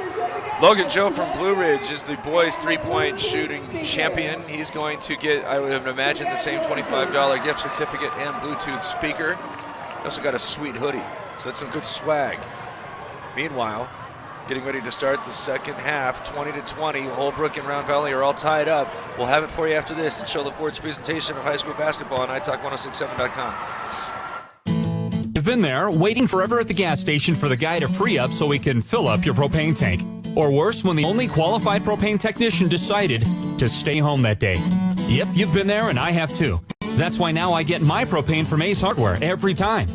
certificate. Logan Joe from Blue Ridge is the boys' three-point shooting champion. He's going to get, I would imagine, the same $25 gift certificate and Bluetooth speaker. He also got a sweet hoodie, so that's some good swag. Meanwhile, getting ready to start the second half, 20-20. Holbrook and Round Valley are all tied up. We'll have it for you after this and show the Ford's presentation of high school basketball on iTalk1067.com. You've been there, waiting forever at the gas station for the guy to free up so he can fill up your propane tank. Or worse, when the only qualified propane technician decided to stay home that day. Yep, you've been there, and I have too. That's why now I get my propane from Ace Hardware every time.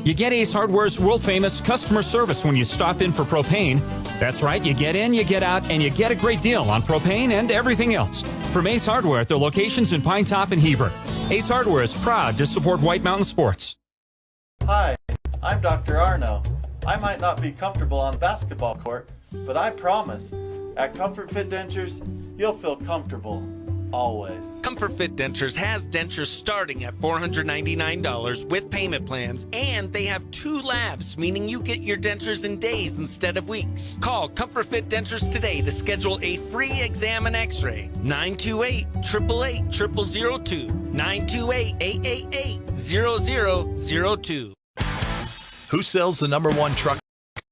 You get Ace Hardware's world-famous customer service when you stop in for propane. That's right, you get in, you get out, and you get a great deal on propane and everything else. From Ace Hardware at their locations in Pine Top and Heber. Ace Hardware is proud to support White Mountain Sports. Hi, I'm Dr. Arno. I might not be comfortable on the basketball court, but I promise, at Comfort Fit Dentures, you'll feel comfortable, always. Comfort Fit Dentures has dentures starting at $499 with payment plans, and they have 2 labs, meaning you get your dentures in days instead of weeks. Call Comfort Fit Dentures today to schedule a free exam and x-ray. 928-888-0002. 928-888-0002. Who sells the #1 truck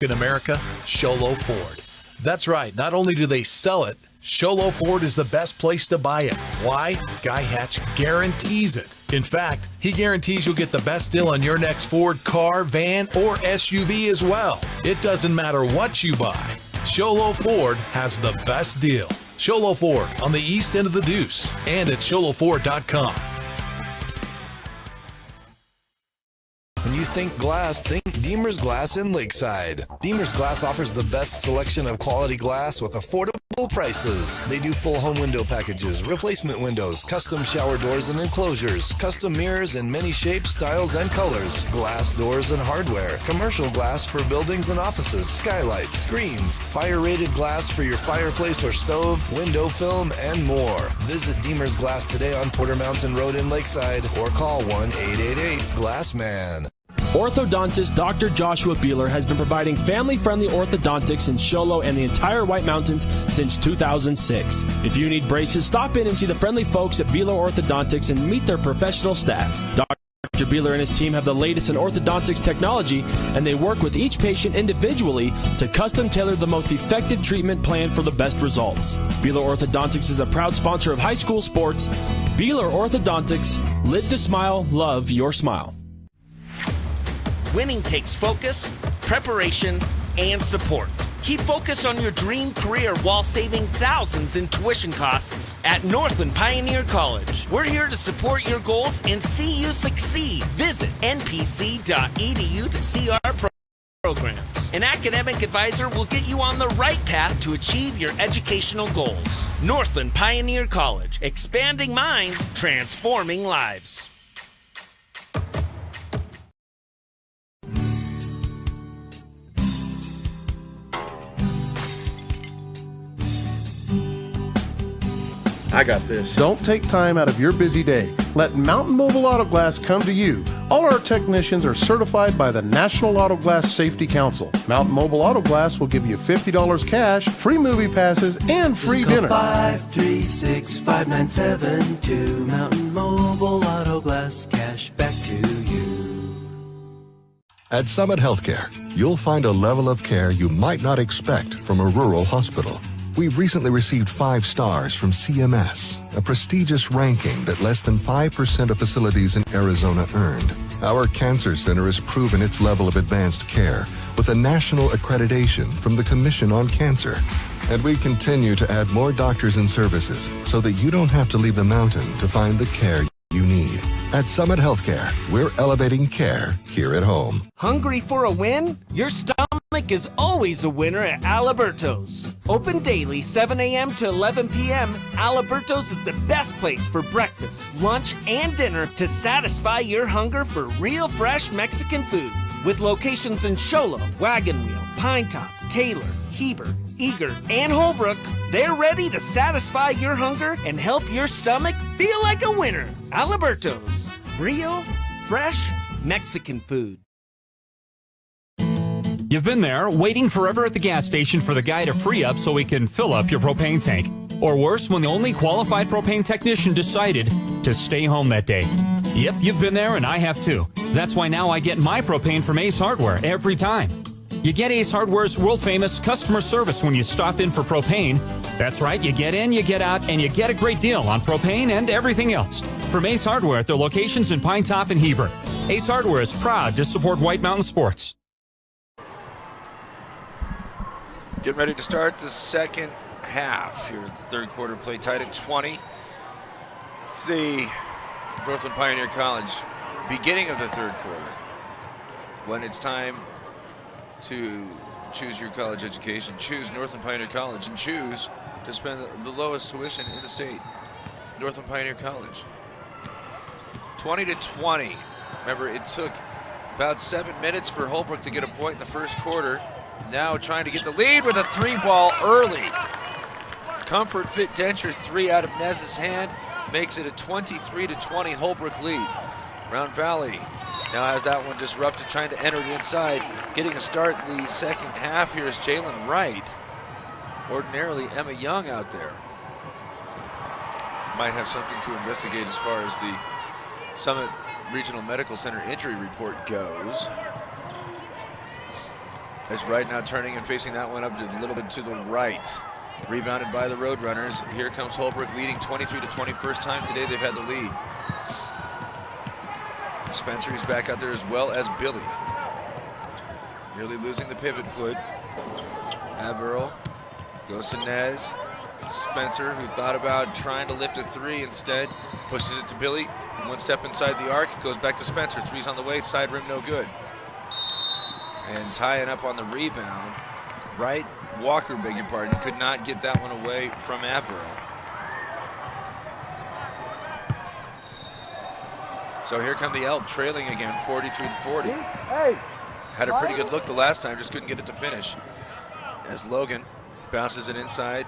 in America? Sholo Ford. That's right. Not only do they sell it, Sholo Ford is the best place to buy it. Why? Guy Hatch guarantees it. In fact, he guarantees you'll get the best deal on your next Ford car, van, or SUV as well. It doesn't matter what you buy. Sholo Ford has the best deal. Sholo Ford on the east end of the Deuce and at sholoford.com. When you think glass, think Deemer's Glass in Lakeside. Deemer's Glass offers the best selection of quality glass with affordable prices. They do full home window packages, replacement windows, custom shower doors and enclosures, custom mirrors in many shapes, styles, and colors, glass doors and hardware, commercial glass for buildings and offices, skylights, screens, fire-rated glass for your fireplace or stove, window film, and more. Visit Deemer's Glass today on Porter Mountain Road in Lakeside or call 1-888-GLASSMAN. Orthodontist Dr. Joshua Beeler has been providing family-friendly orthodontics in Show Low and the entire White Mountains since 2006. If you need braces, stop in and see the friendly folks at Beeler Orthodontics and meet their professional staff. Dr. Beeler and his team have the latest in orthodontics technology, and they work with each patient individually to custom tailor the most effective treatment plan for the best results. Beeler Orthodontics is a proud sponsor of high school sports. Beeler Orthodontics, live to smile, love your smile. Winning takes focus, preparation, and support. Keep focused on your dream career while saving thousands in tuition costs at Northland Pioneer College. We're here to support your goals and see you succeed. Visit npc.edu to see our programs. An academic advisor will get you on the right path to achieve your educational goals. Northland Pioneer College, expanding minds, transforming lives. I got this. Don't take time out of your busy day. Let Mountain Mobile Auto Glass come to you. All our technicians are certified by the National Auto Glass Safety Council. Mountain Mobile Auto Glass will give you $50 cash, free movie passes, and free dinner. 536-5972. Mountain Mobile Auto Glass, cash back to you. At Summit Healthcare, you'll find a level of care you might not expect from a rural hospital. We recently received 5 stars from CMS, a prestigious ranking that less than 5% of facilities in Arizona earned. Our cancer center has proven its level of advanced care with a national accreditation from the Commission on Cancer. And we continue to add more doctors and services so that you don't have to leave the mountain to find the care you need. At Summit Healthcare, we're elevating care here at home. Hungry for a win? Your stomach is always a winner at Aliberto's. Open daily 7 a.m. to 11 p.m., Aliberto's is the best place for breakfast, lunch, and dinner to satisfy your hunger for real fresh Mexican food. With locations in Show Low, Wagon Wheel, Pine Top, Taylor, Heber, Eager, and Holbrook, they're ready to satisfy your hunger and help your stomach feel like a winner. Aliberto's, real, fresh Mexican food. You've been there, waiting forever at the gas station for the guy to free up so he can fill up your propane tank. Or worse, when the only qualified propane technician decided to stay home that day. Yep, you've been there and I have too. That's why now I get my propane from Ace Hardware every time. You get Ace Hardware's world-famous customer service when you stop in for propane. That's right, you get in, you get out, and you get a great deal on propane and everything else. From Ace Hardware at their locations in Pine Top and Heber. Ace Hardware is proud to support White Mountain Sports. Getting ready to start the second half here at the third quarter. Play tied at 20. It's the Northland Pioneer College beginning of the third quarter, when it's time to choose your college education. Choose Northland Pioneer College and choose to spend the lowest tuition in the state. Northland Pioneer College. 20-20. Remember, it took about 7 minutes for Holbrook to get a point in the first quarter. Now trying to get the lead with a 3-ball early. Comfort Fit Denture 3 out of Nez's hand makes it a 23-20 Holbrook lead. Round Valley now has that one disrupted, trying to enter it inside. Getting a start in the second half here is Jalen Wright. Ordinarily Emma Young out there. Might have something to investigate as far as the Summit Regional Medical Center injury report goes. As Wright now turning and facing that one up just a little bit to the right. Rebounded by the Roadrunners. Here comes Holbrook leading 23-20. First time today they've had the lead. Spencer is back out there as well as Billy. Nearly losing the pivot foot. Aberl goes to Nez. Spencer, who thought about trying to lift a 3 instead, pushes it to Billy. One step inside the arc, goes back to Spencer. 3's on the way, side rim no good. And tying up on the rebound, Wright, Walker, beg your pardon, could not get that one away from Aberl. So here come the Elk trailing again, 43-40. Hey. Had a pretty good look the last time, just couldn't get it to finish. As Logan bounces it inside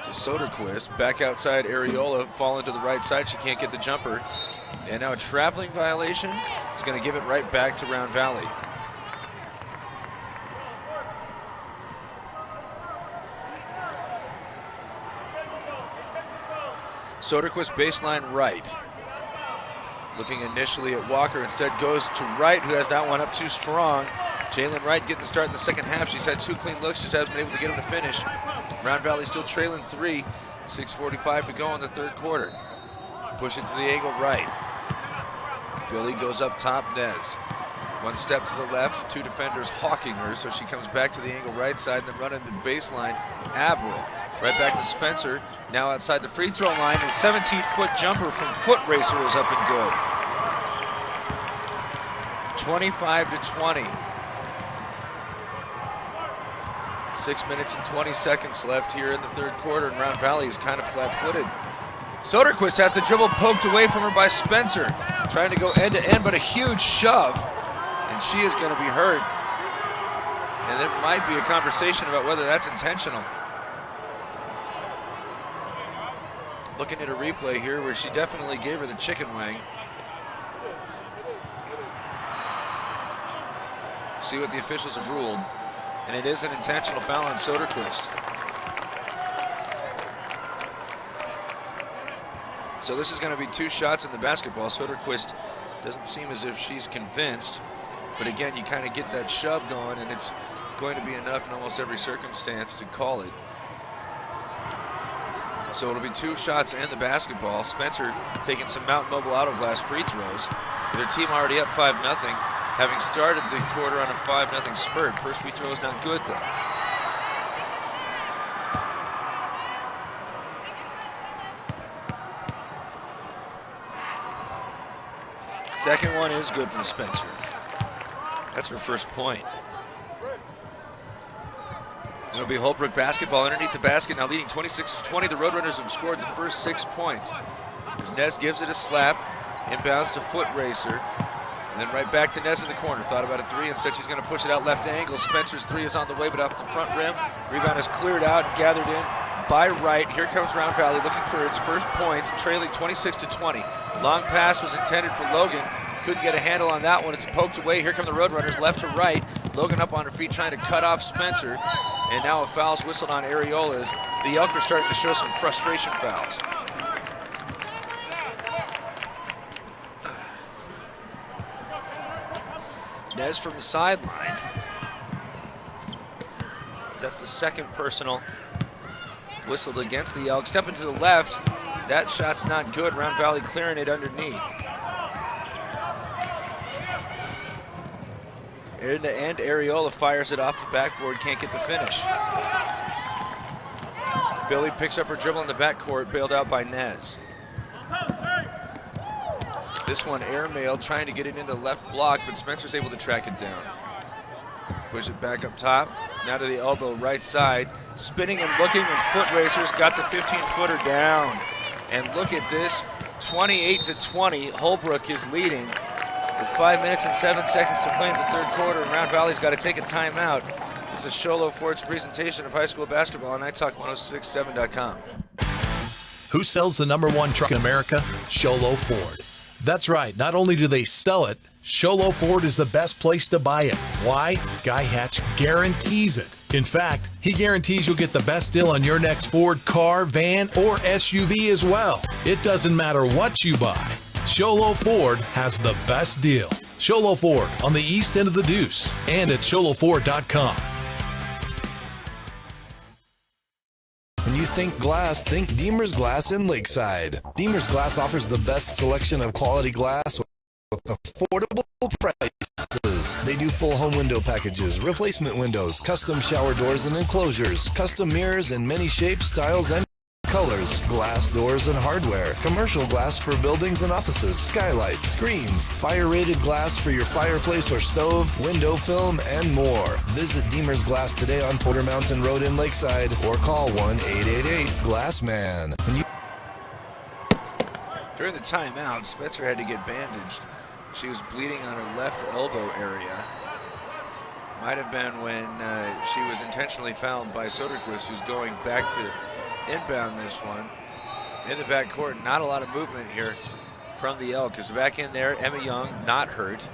to Soderquist. Back outside, Areola falling to the right side. She can't get the jumper. And now a traveling violation. He's going to give it right back to Round Valley. Soderquist baseline right. Looking initially at Walker, instead goes to Wright, who has that one up too strong. Jalen Wright getting the start in the second half. She's had 2 clean looks, just hasn't been able to get him to finish. Round Valley still trailing 3, 6:45 to go in the third quarter. Push it to the angle right. Billy goes up top, Nez. One step to the left, 2 defenders hawking her, so she comes back to the angle right side, and then running the baseline, Aberl. Right back to Spencer, now outside the free throw line, and 17-foot jumper from Foot Racer is up and good. 25-20. 6 minutes and 20 seconds left here in the third quarter, and Round Valley is kind of flat-footed. Soderquist has the dribble poked away from her by Spencer, trying to go end-to-end, but a huge shove, and she is going to be hurt. And there might be a conversation about whether that's intentional. Looking at a replay here where she definitely gave her the chicken wing. See what the officials have ruled. And it is an intentional foul on Soderquist. So this is going to be 2 shots in the basketball. Soderquist doesn't seem as if she's convinced. But again, you kind of get that shove going, and it's going to be enough in almost every circumstance to call it. So it'll be 2 shots and the basketball. Spencer taking some Mountain Mobile Auto Glass free throws. Their team already up 5-0, having started the quarter on a 5-0 spurt. First free throw is not good though. Second one is good from Spencer. That's her first point. It'll be Holbrook basketball underneath the basket, now leading 26-20. The Roadrunners have scored the first 6 points. As Nez gives it a slap, inbounds to Foot Racer, and then right back to Nez in the corner. Thought about a 3, instead she's going to push it out left angle. Spencer's 3 is on the way, but off the front rim. Rebound is cleared out and gathered in by Wright. Here comes Round Valley looking for its first points, trailing 26-20. Long pass was intended for Logan. Couldn't get a handle on that one. It's poked away. Here come the Roadrunners, left to right. Logan up on her feet trying to cut off Spencer. And now a foul's whistled on Areola. The Elk are starting to show some frustration fouls. Nez from the sideline. That's the second personal whistled against the Elk. Stepping to the left. That shot's not good. Round Valley clearing it underneath. In the end, Areola fires it off the backboard, can't get the finish. Billy picks up her dribble in the backcourt, bailed out by Nez. This one airmailed, trying to get it into the left block, but Spencer's able to track it down. Push it back up top, now to the elbow, right side. Spinning and looking, and foot racers got the 15-footer down. And look at this, 28-20, Holbrook is leading with 5 minutes and 7 seconds to play in the third quarter, and Round Valley's got to take a timeout. This is Sholo Ford's presentation of high school basketball on NightTalk1067.com. Who sells the #1 truck in America? Sholo Ford. That's right, not only do they sell it, Sholo Ford is the best place to buy it. Why? Guy Hatch guarantees it. In fact, he guarantees you'll get the best deal on your next Ford car, van, or SUV as well. It doesn't matter what you buy. Sholo Ford has the best deal. Sholo Ford on the east end of the Deuce and at sholoford.com. When you think glass, think Deemer's Glass in Lakeside. Deemer's Glass offers the best selection of quality glass with affordable prices. They do full home window packages, replacement windows, custom shower doors and enclosures, custom mirrors in many shapes, styles, and colors, glass doors and hardware, commercial glass for buildings and offices, skylights, screens, fire-rated glass for your fireplace or stove, window film, and more. Visit Deemer's Glass today on Porter Mountain Road in Lakeside or call 1-888-GLASSMAN. During the timeout, Spencer had to get bandaged. She was bleeding on her left elbow area. Might have been when she was intentionally fouled by Soderquist, who's going back to inbound this one. In the backcourt, not a lot of movement here from the Elk. Is back in there, Emma Young, not hurt.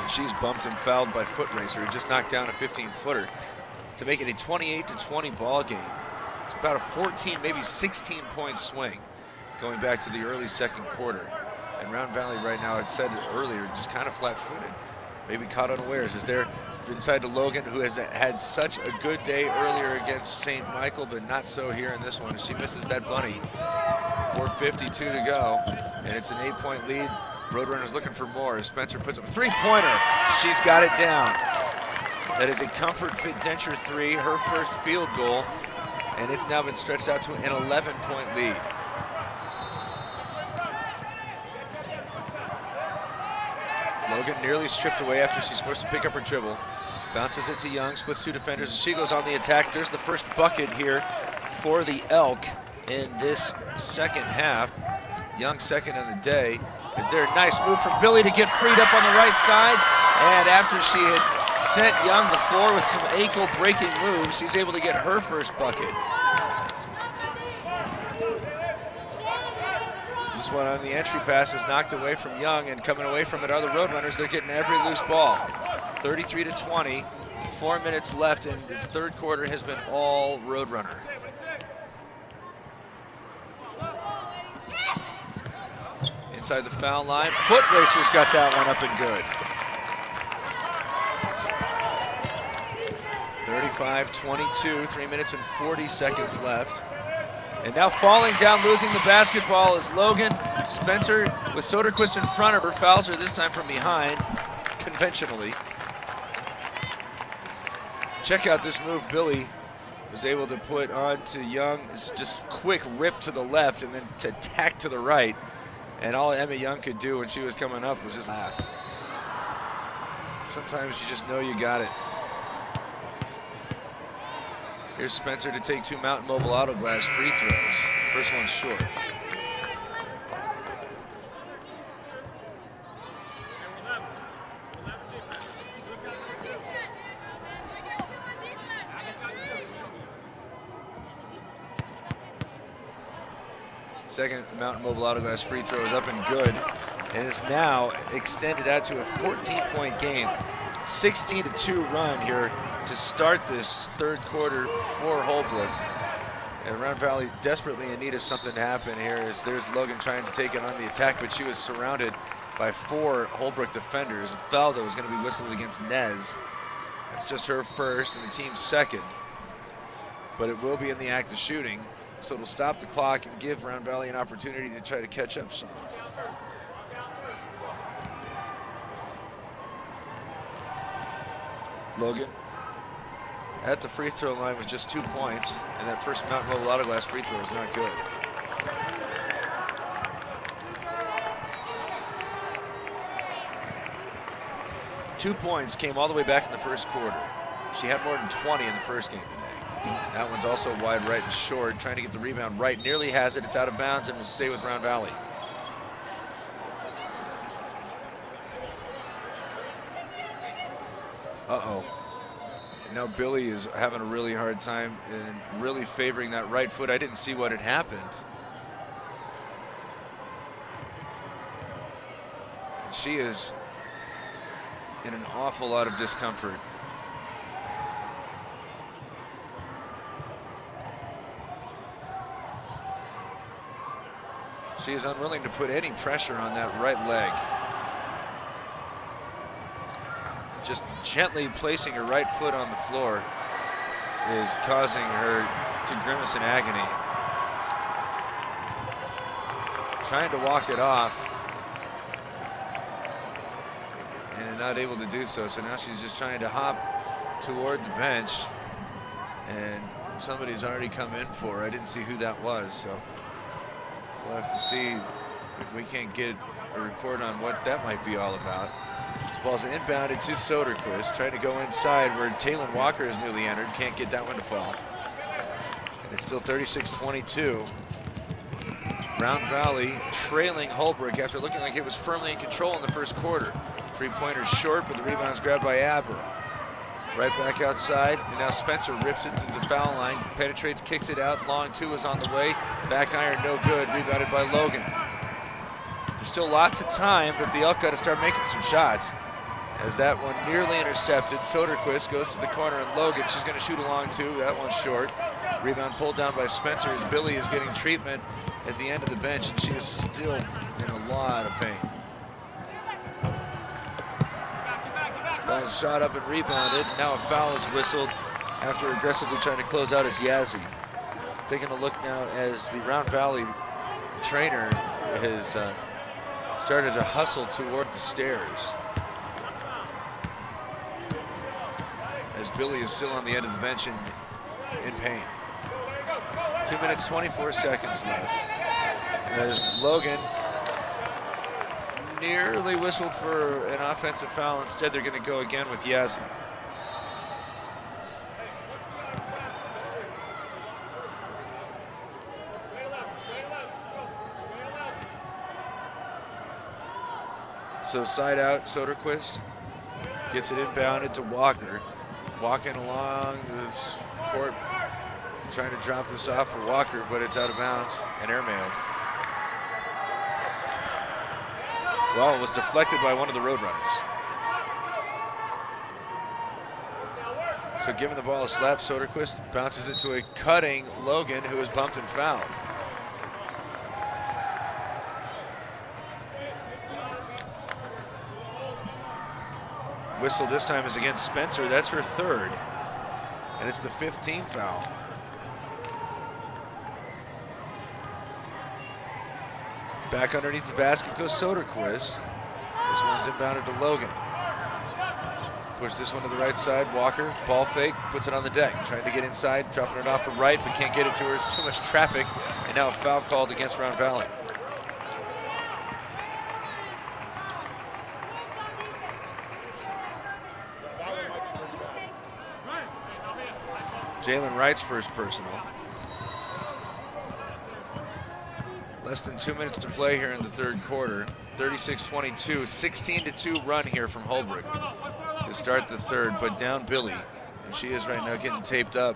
And she's bumped and fouled by Foot Racer, who just knocked down a 15-footer to make it a 28-20 ball game. It's about a 14, maybe 16-point swing going back to the early second quarter. And Round Valley right now, I said it earlier, just kind of flat-footed. Maybe caught unawares. Is there inside to Logan, who has had such a good day earlier against St. Michael, but not so here in this one. She misses that bunny. 4:52 to go, and it's an 8-point lead. Roadrunners looking for more. Spencer puts up a three-pointer. She's got it down. That is a Comfort Fit Denture 3, her first field goal, and it's now been stretched out to an 11-point lead. Logan nearly stripped away after she's forced to pick up her dribble. Bounces it to Young, splits two defenders as she goes on the attack. There's the first bucket here for the Elk in this second half. Young second of the day. Is there a nice move from Billy to get freed up on the right side? And after she had sent Young the floor with some ankle-breaking moves, she's able to get her first bucket. This one on the entry pass is knocked away from Young, and coming away from it are the Roadrunners. They're getting every loose ball. 33-20, 4 minutes left, and this third quarter has been all Roadrunner. Inside the foul line, Foot Racers got that one up and good. 35-22, 3 minutes and 40 seconds left. And now falling down, losing the basketball is Logan. Spencer with Soderquist in front of her, fouls her this time from behind, conventionally. Check out this move Billy was able to put on to Young. It's just quick rip to the left and then to tack to the right. And all Emma Young could do when she was coming up was just laugh. Sometimes you just know you got it. Here's Spencer to take two Mountain Mobile Auto Glass free throws. First one's short. Second Mountain Mobile Auto Glass free throw is up and good. and is now extended out to a 14-point game. 16-2 run here to start this third quarter for Holbrook. And Round Valley desperately in need of something to happen here, as there's Logan trying to take it on the attack, but she was surrounded by 4 Holbrook defenders. A foul that was going to be whistled against Nez. That's just her first and the team's second. But it will be in the act of shooting, so it'll stop the clock and give Round Valley an opportunity to try to catch up some. Logan at the free throw line with just 2 points, and that first Mountain Mobile Auto Glass free throw is not good. Two points came all the way back in the first quarter. She had more than 20 in the first game today. That one's also wide right and short, trying to get the rebound right. Nearly has it, it's out of bounds and will stay with Round Valley. Uh-oh. Now Billy is having a really hard time and really favoring that right foot. I didn't see what had happened. She is in an awful lot of discomfort. She is unwilling to put any pressure on that right leg. Just gently placing her right foot on the floor is causing her to grimace in agony. Trying to walk it off and not able to do so. So now she's just trying to hop toward the bench, and somebody's already come in for her. I didn't see who that was, so we'll have to see if we can't get a report on what that might be all about. This ball's inbounded to Soderquist, trying to go inside where Taylor Walker has newly entered. Can't get that one to fall. And it's still 36-22. Round Valley trailing Holbrook after looking like it was firmly in control in the first quarter. Three-pointer's short, but the rebound's grabbed by Aber. Right back outside, and now Spencer rips it to the foul line, penetrates, kicks it out. Long two is on the way. Back iron, no good. Rebounded by Logan. There's still lots of time, but the Elk got to start making some shots. As that one nearly intercepted, Soderquist goes to the corner, and Logan, she's going to shoot a long two. That one's short. Rebound pulled down by Spencer as Billy is getting treatment at the end of the bench, and she is still in a lot of pain. Ball's shot up and rebounded. Now a foul is whistled after aggressively trying to close out as Yazzie. Taking a look now as the Round Valley trainer has started to hustle toward the stairs, as Billy is still on the end of the bench in pain. 2 minutes, 24 seconds left. As Logan nearly whistled for an offensive foul. Instead, they're going to go again with Yazzie. So side out, Soderquist gets it inbounded to Walker. Walking along the court, trying to drop this off for Walker, but it's out of bounds and airmailed. Well, it was deflected by one of the Roadrunners. So giving the ball a slap, Soderquist bounces it to a cutting Logan, who is bumped and fouled. Whistle this time is against Spencer. That's her third, and it's the 15th foul. Back underneath the basket goes Soderquist. This one's inbounded to Logan. Push this one to the right side. Walker, ball fake, puts it on the deck. Trying to get inside, dropping it off from right, but can't get it to her. It's too much traffic, and now a foul called against Round Valley. Jalen Wright's first personal. Less than 2 minutes to play here in the third quarter. 36-22, 16-2 run here from Holbrook to start the third, but down Billy, and she is right now getting taped up.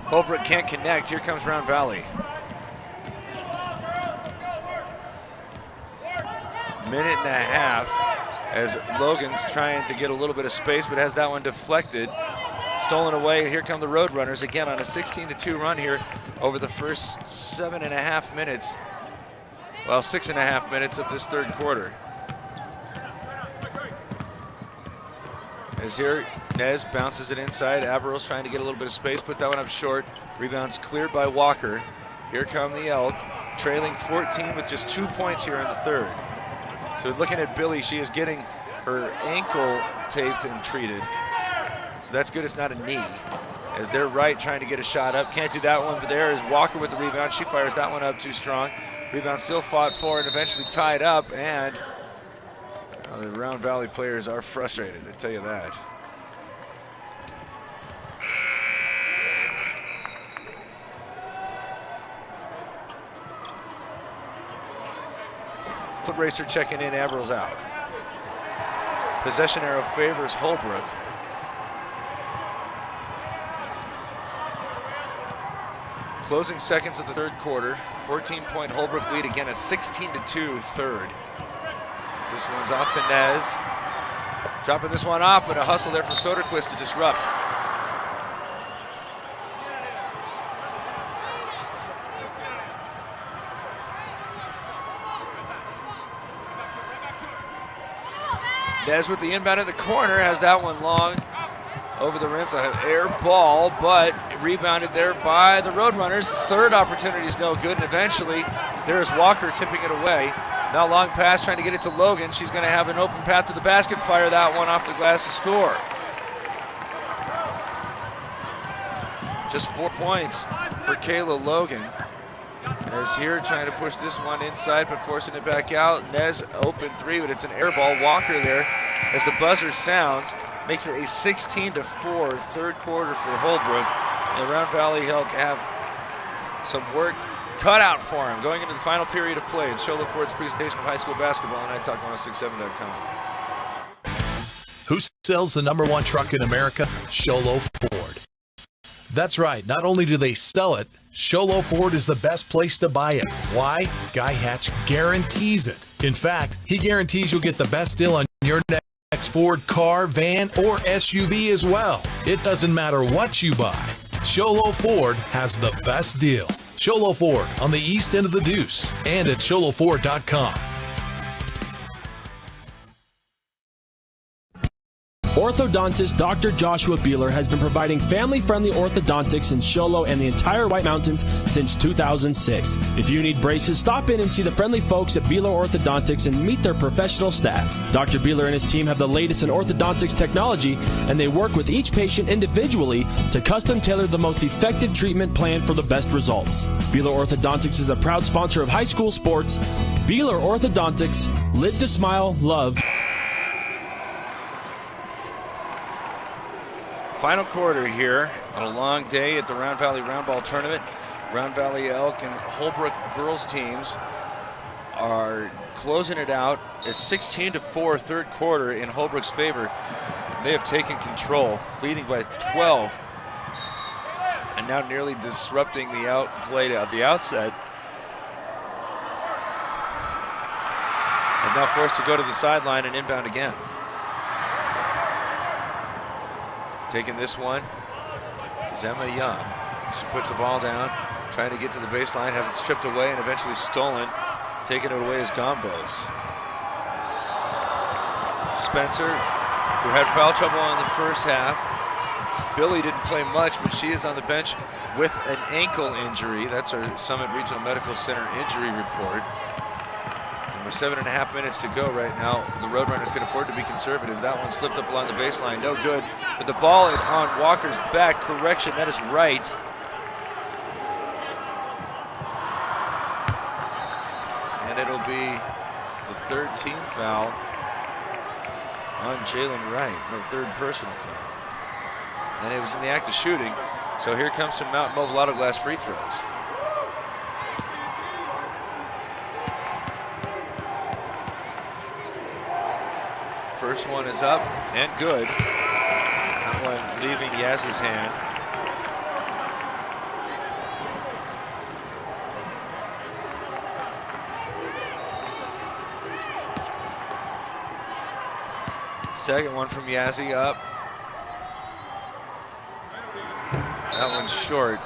Holbrook can't connect. Here comes Round Valley. Minute and a half as Logan's trying to get a little bit of space, but has that one deflected. Stolen away. Here come the Roadrunners again on a 16-2 run here over the first 7.5 minutes. Well, 6.5 minutes of this third quarter. As here, Nez bounces it inside. Averill's trying to get a little bit of space, puts that one up short. Rebounds cleared by Walker. Here come the Elk, trailing 14 with just 2 points here in the third. So looking at Billy, she is getting her ankle taped and treated. So that's good, it's not a knee. As they're right trying to get a shot up. Can't do that one, but there is Walker with the rebound. She fires that one up too strong. Rebound still fought for and eventually tied up, and the Round Valley players are frustrated, I tell you that. Foot racer checking in, Averill's out. Possession arrow favors Holbrook. Closing seconds of the third quarter. 14-point Holbrook lead, again a 16-2 third. This one's off to Nez. Dropping this one off, but a hustle there from Soderquist to disrupt. Nez with the inbound in the corner, has that one long over the rim. It's an air ball, but rebounded there by the Roadrunners. Third opportunity is no good, and eventually there's Walker tipping it away. Now long pass, trying to get it to Logan. She's going to have an open path to the basket. Fire that one off the glass to score. Just 4 points for Kayla Logan. As here trying to push this one inside, but forcing it back out. Nez open three, but it's an air ball. Walker there as the buzzer sounds. Makes it a 16-4 third quarter for Holbrook. And Round Valley Elk have some work cut out for him going into the final period of play in Sholo Ford's presentation of high school basketball on iTalk1067.com. Who sells the #1 truck in America? Sholo Ford. That's right. Not only do they sell it, Sholo Ford is the best place to buy it. Why? Guy Hatch guarantees it. In fact, he guarantees you'll get the best deal on your next Ford car, van, or SUV as well. It doesn't matter what you buy. Sholo Ford has the best deal. Sholo Ford on the east end of the Deuce and at sholoford.com. Orthodontist Dr. Joshua Beeler has been providing family-friendly orthodontics in Sholo and the entire White Mountains since 2006. If you need braces, stop in and see the friendly folks at Beeler Orthodontics and meet their professional staff. Dr. Beeler and his team have the latest in orthodontics technology, and they work with each patient individually to custom tailor the most effective treatment plan for the best results. Beeler Orthodontics is a proud sponsor of high school sports. Beeler Orthodontics, live to smile, love. Final quarter here on a long day at the Round Valley Roundball tournament. Round Valley Elk and Holbrook girls teams are closing it out. A 16-4 third quarter in Holbrook's favor. They have taken control, leading by 12, and now nearly disrupting the outplay at the outset. And now forced to go to the sideline and inbound again. Taking this one is Emma Young. She puts the ball down, trying to get to the baseline, has it stripped away and eventually stolen. Taking it away is Gombos. Spencer, who had foul trouble in the first half. Billy didn't play much, but she is on the bench with an ankle injury. That's our Summit Regional Medical Center injury report. With 7.5 minutes to go right now, the Roadrunners can afford to be conservative. That one's flipped up along the baseline, no good. But the ball is on Walker's back. Correction, that is right. And it'll be the third team foul on Jalen Wright, no third personal foul. And it was in the act of shooting. So here comes some Mountain Mobile Auto Glass free throws. First one is up and good. That one leaving Yaz's hand. Second one from Yazzie up. That one's short.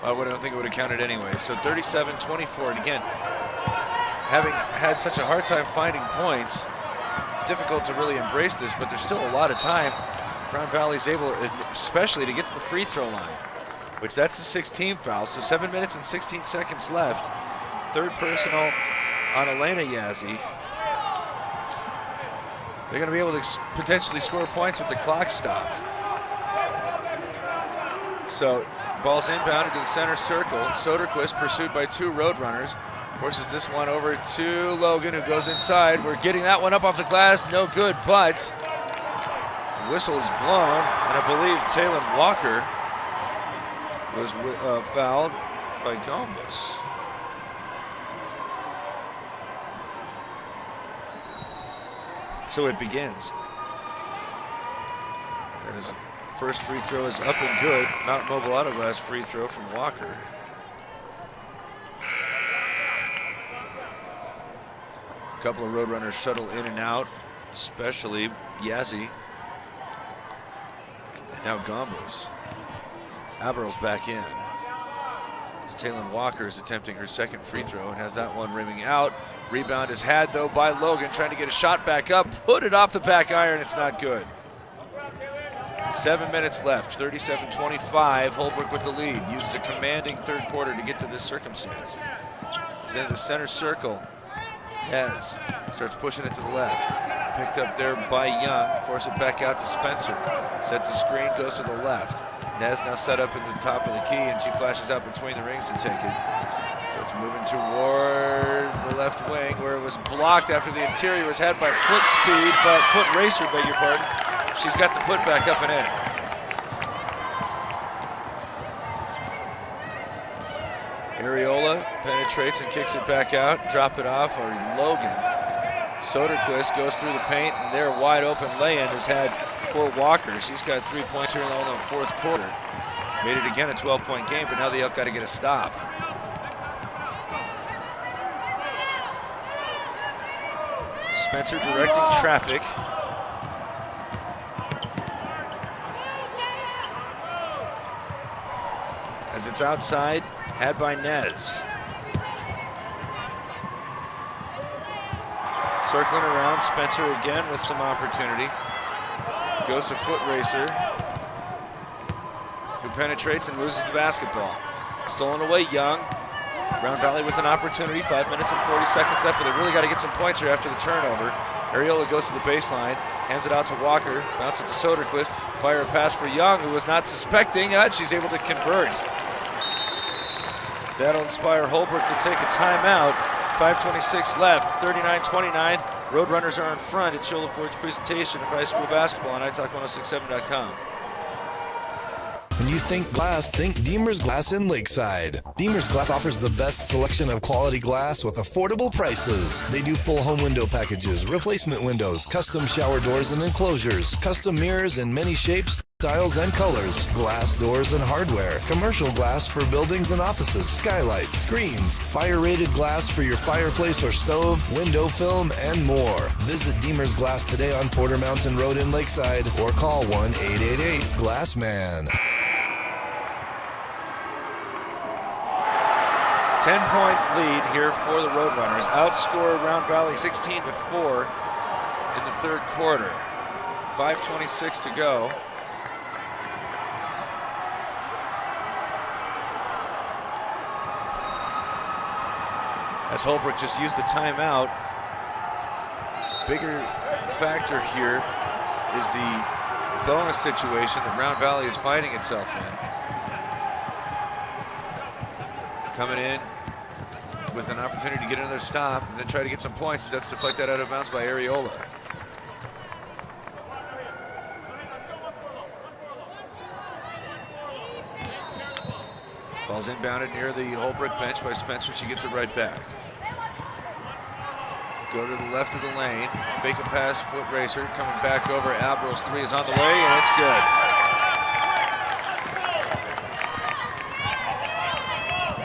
I don't think it would have counted anyway. So 37-24, and again, having had such a hard time finding points, difficult to really embrace this, but there's still a lot of time. Round Valley's able, especially to get to the free throw line, which that's the 16th foul. So 7 minutes and 16 seconds left. Third personal on Elena Yazzie. They're going to be able to potentially score points with the clock stopped. So ball's inbounded to the center circle. Soderquist, pursued by two Roadrunners, forces this one over to Logan, who goes inside. We're getting that one up off the glass, no good, but the whistle is blown, and I believe Taylor Walker was fouled by Gomes. So it begins. His first free throw is up and good. Mountain Mobile Auto Glass free throw from Walker. A couple of Roadrunners shuttle in and out, especially Yazzie. And now Gombos. Aberl's back in. As Taylor Walker is attempting her second free throw and has that one riming out. Rebound is had though by Logan, trying to get a shot back up. Put it off the back iron, it's not good. 7 minutes left, 37-25. Holbrook with the lead. Used a commanding third quarter to get to this circumstance. He's in the center circle. Nez starts pushing it to the left. Picked up there by Young. Force it back out to Spencer. Sets a screen, goes to the left. Nez now set up in the top of the key, and she flashes out between the rings to take it. So it's moving toward the left wing, where it was blocked after the interior was had by foot speed, but foot racer, beg your pardon. She's got the put back up and in. Areola penetrates and kicks it back out. Drop it off, or Logan. Soderquist goes through the paint, and there wide open lay-in has had for Walker. She's got 3 points here in the fourth quarter. Made it again a 12-point game, but now the Elk got to get a stop. Spencer directing traffic. As it's outside, had by Nez. Circling around, Spencer again with some opportunity. Goes to foot racer, who penetrates and loses the basketball. Stolen away, Young. Round Valley with an opportunity, 5 minutes and 40 seconds left, but they really got to get some points here after the turnover. Areola goes to the baseline, hands it out to Walker, bounces to Soderquist, fire a pass for Young, who was not suspecting, and she's able to convert. That'll inspire Holbrook to take a timeout. 5:26 left, 39-29. Roadrunners are in front at Shola Ford's presentation of high school basketball on iTalk1067.com. When you think glass, think Deemer's Glass in Lakeside. Deemer's Glass offers the best selection of quality glass with affordable prices. They do full home window packages, replacement windows, custom shower doors and enclosures, custom mirrors in many shapes, styles, and colors, glass doors and hardware, commercial glass for buildings and offices, skylights, screens, fire-rated glass for your fireplace or stove, window film, and more. Visit Deemer's Glass today on Porter Mountain Road in Lakeside or call 1-888-GLASSMAN. 10-point lead here for the Roadrunners. Outscored Round Valley 16-4 in the third quarter. 5:26 to go. As Holbrook just used the timeout. Bigger factor here is the bonus situation that Round Valley is finding itself in. Coming in with an opportunity to get another stop and then try to get some points. That's deflect that out of bounds by Areola. Ball's inbounded near the Holbrook bench by Spencer. She gets it right back. Go to the left of the lane. Fake a pass, foot racer. Coming back over. Aberl's three is on the way, and it's good.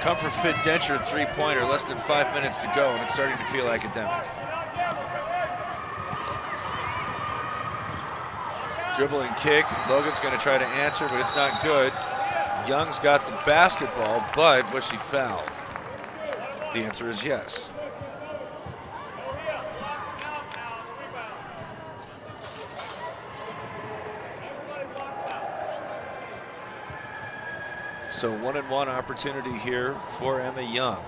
Comfort Fit Denture three-pointer, less than 5 minutes to go, and it's starting to feel academic. Dribble and kick. Logan's going to try to answer, but it's not good. Young's got the basketball, but was she fouled? The answer is yes. So 1-and-1 opportunity here for Emma Young.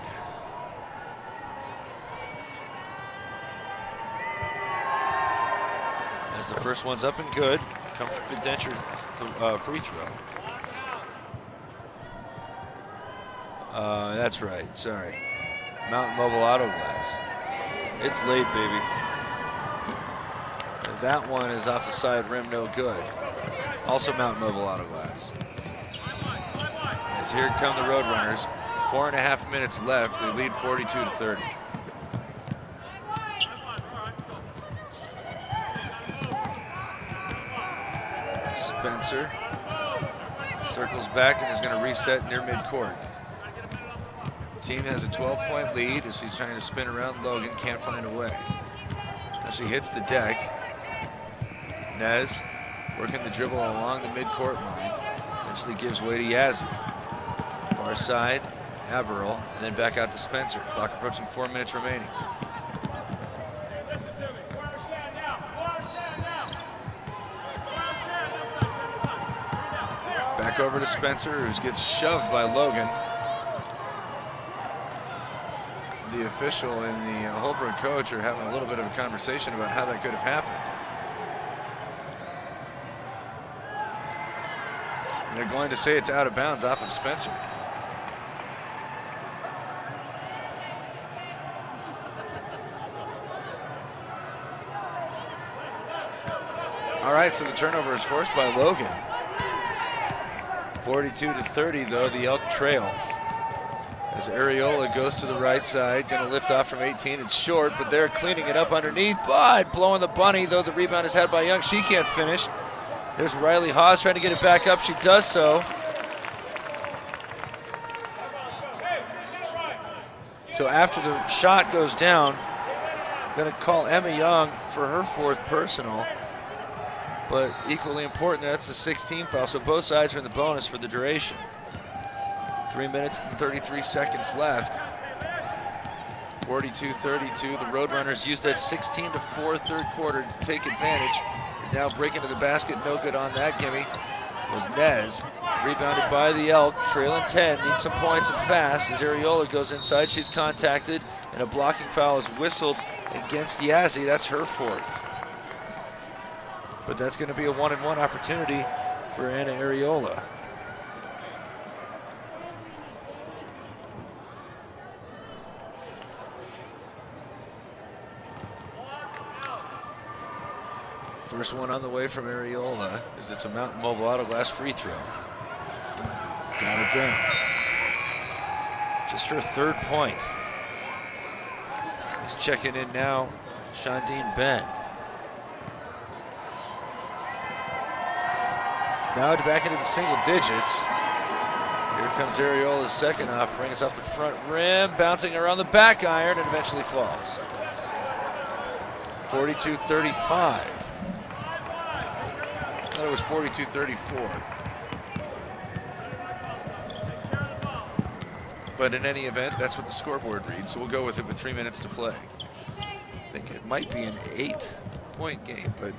As the first one's up and good. Comfort Fit Denture free throw. That's right, sorry. Mountain Mobile Auto Glass. It's late, baby. As that one is off the side rim, no good. Also Mountain Mobile Auto Glass. As here come the Roadrunners. 4.5 minutes left. They lead 42-30. Spencer circles back and is going to reset near midcourt. Team has a 12-point lead as she's trying to spin around Logan, can't find a way. Now she hits the deck. Nez working the dribble along the midcourt line. Eventually gives way to Yazzie. Far side, Aberl, and then back out to Spencer. Clock approaching 4 minutes remaining. Back over to Spencer, who gets shoved by Logan. The official and the Holbrook coach are having a little bit of a conversation about how that could have happened. And they're going to say it's out of bounds off of Spencer. All right, so the turnover is forced by Logan. 42-30 though, the Elk trail. As Areola goes to the right side, gonna lift off from 18, it's short, but they're cleaning it up underneath, but blowing the bunny, though the rebound is had by Young, she can't finish. There's Riley Haas trying to get it back up, she does so. So after the shot goes down, gonna call Emma Young for her 4th personal. But equally important, that's the 16th foul, so both sides are in the bonus for the duration. 3 minutes and 33 seconds left. 42-32, the Roadrunners used that 16-4 third quarter to take advantage. Is now breaking to the basket, no good on that gimme. Was Nez, rebounded by the Elk, trailing 10, need some points and fast. As Areola goes inside, she's contacted, and a blocking foul is whistled against Yazzie, that's her 4th. But that's going to be a 1-and-1 opportunity for Anna Areola. First one on the way from Areola is it's a Mountain Mobile Auto Glass free throw. Got it down. Just her 3rd point. He's checking in now, Shondine Ben. Now back into the single digits. Here comes Areola's second offering. It's off the front rim, bouncing around the back iron, and eventually falls. 42-35. I thought it was 42-34. But in any event, that's what the scoreboard reads, so we'll go with it with 3 minutes to play. I think it might be an 8-point game, but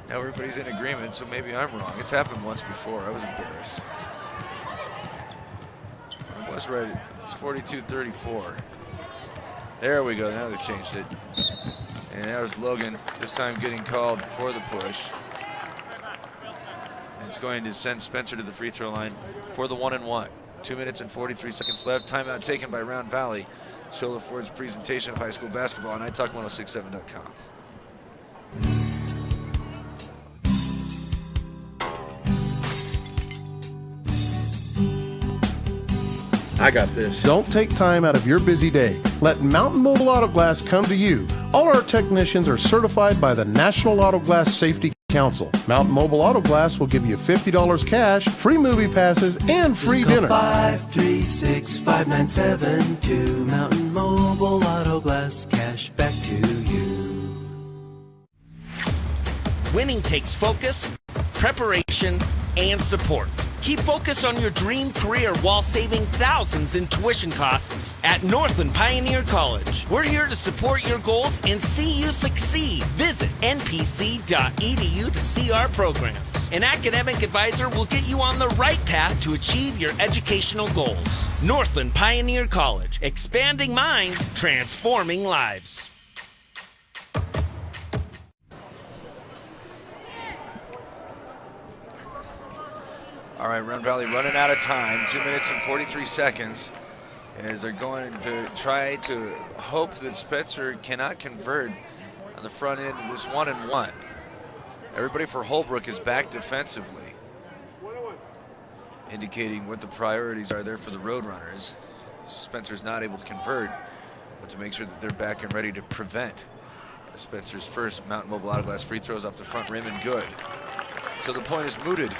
now everybody's in agreement, so maybe I'm wrong. It's happened once before. I was embarrassed. I was right. It's 42-34. There we go. Now they've changed it. And there's Logan, this time getting called for the push. And it's going to send Spencer to the free throw line for the 1-and-1. 2 minutes and 43 seconds left. Timeout taken by Round Valley. Shola Ford's presentation of high school basketball on iTalk1067.com. I got this. Don't take time out of your busy day. Let Mountain Mobile Auto Glass come to you. All our technicians are certified by the National Auto Glass Safety Council. Mountain Mobile Auto Glass will give you $50 cash, free movie passes, and free dinner. 536-5972. Mountain Mobile Auto Glass, cash back to you. Winning takes focus, preparation, and support. Keep focused on your dream career while saving thousands in tuition costs at Northland Pioneer College. We're here to support your goals and see you succeed. Visit npc.edu to see our programs. An academic advisor will get you on the right path to achieve your educational goals. Northland Pioneer College, expanding minds, transforming lives. All right, Round Valley running out of time, 2 minutes and 43 seconds, as they're going to try to hope that Spencer cannot convert on the front end of this 1-and-1. Everybody for Holbrook is back defensively, indicating what the priorities are there for the Roadrunners. Spencer's not able to convert, but to make sure that they're back and ready to prevent Spencer's first Mountain Mobile Auto Glass free throws off the front rim and good. So the point is mooted.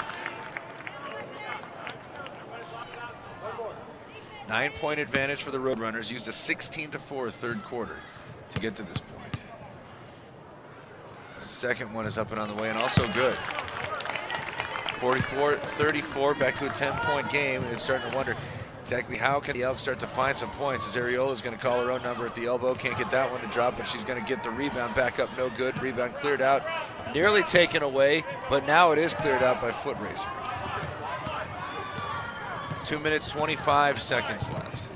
9-point advantage for the Roadrunners. Used a 16-4 third quarter to get to this point. The second one is up and on the way and also good. 44-34, back to a 10-point game, and it's starting to wonder exactly how can the Elks start to find some points, as Ariola's going to call her own number at the elbow. Can't get that one to drop, but she's going to get the rebound back up. No good. Rebound cleared out. Nearly taken away, but now it is cleared out by Foot Racer. 2 minutes, 25 seconds left.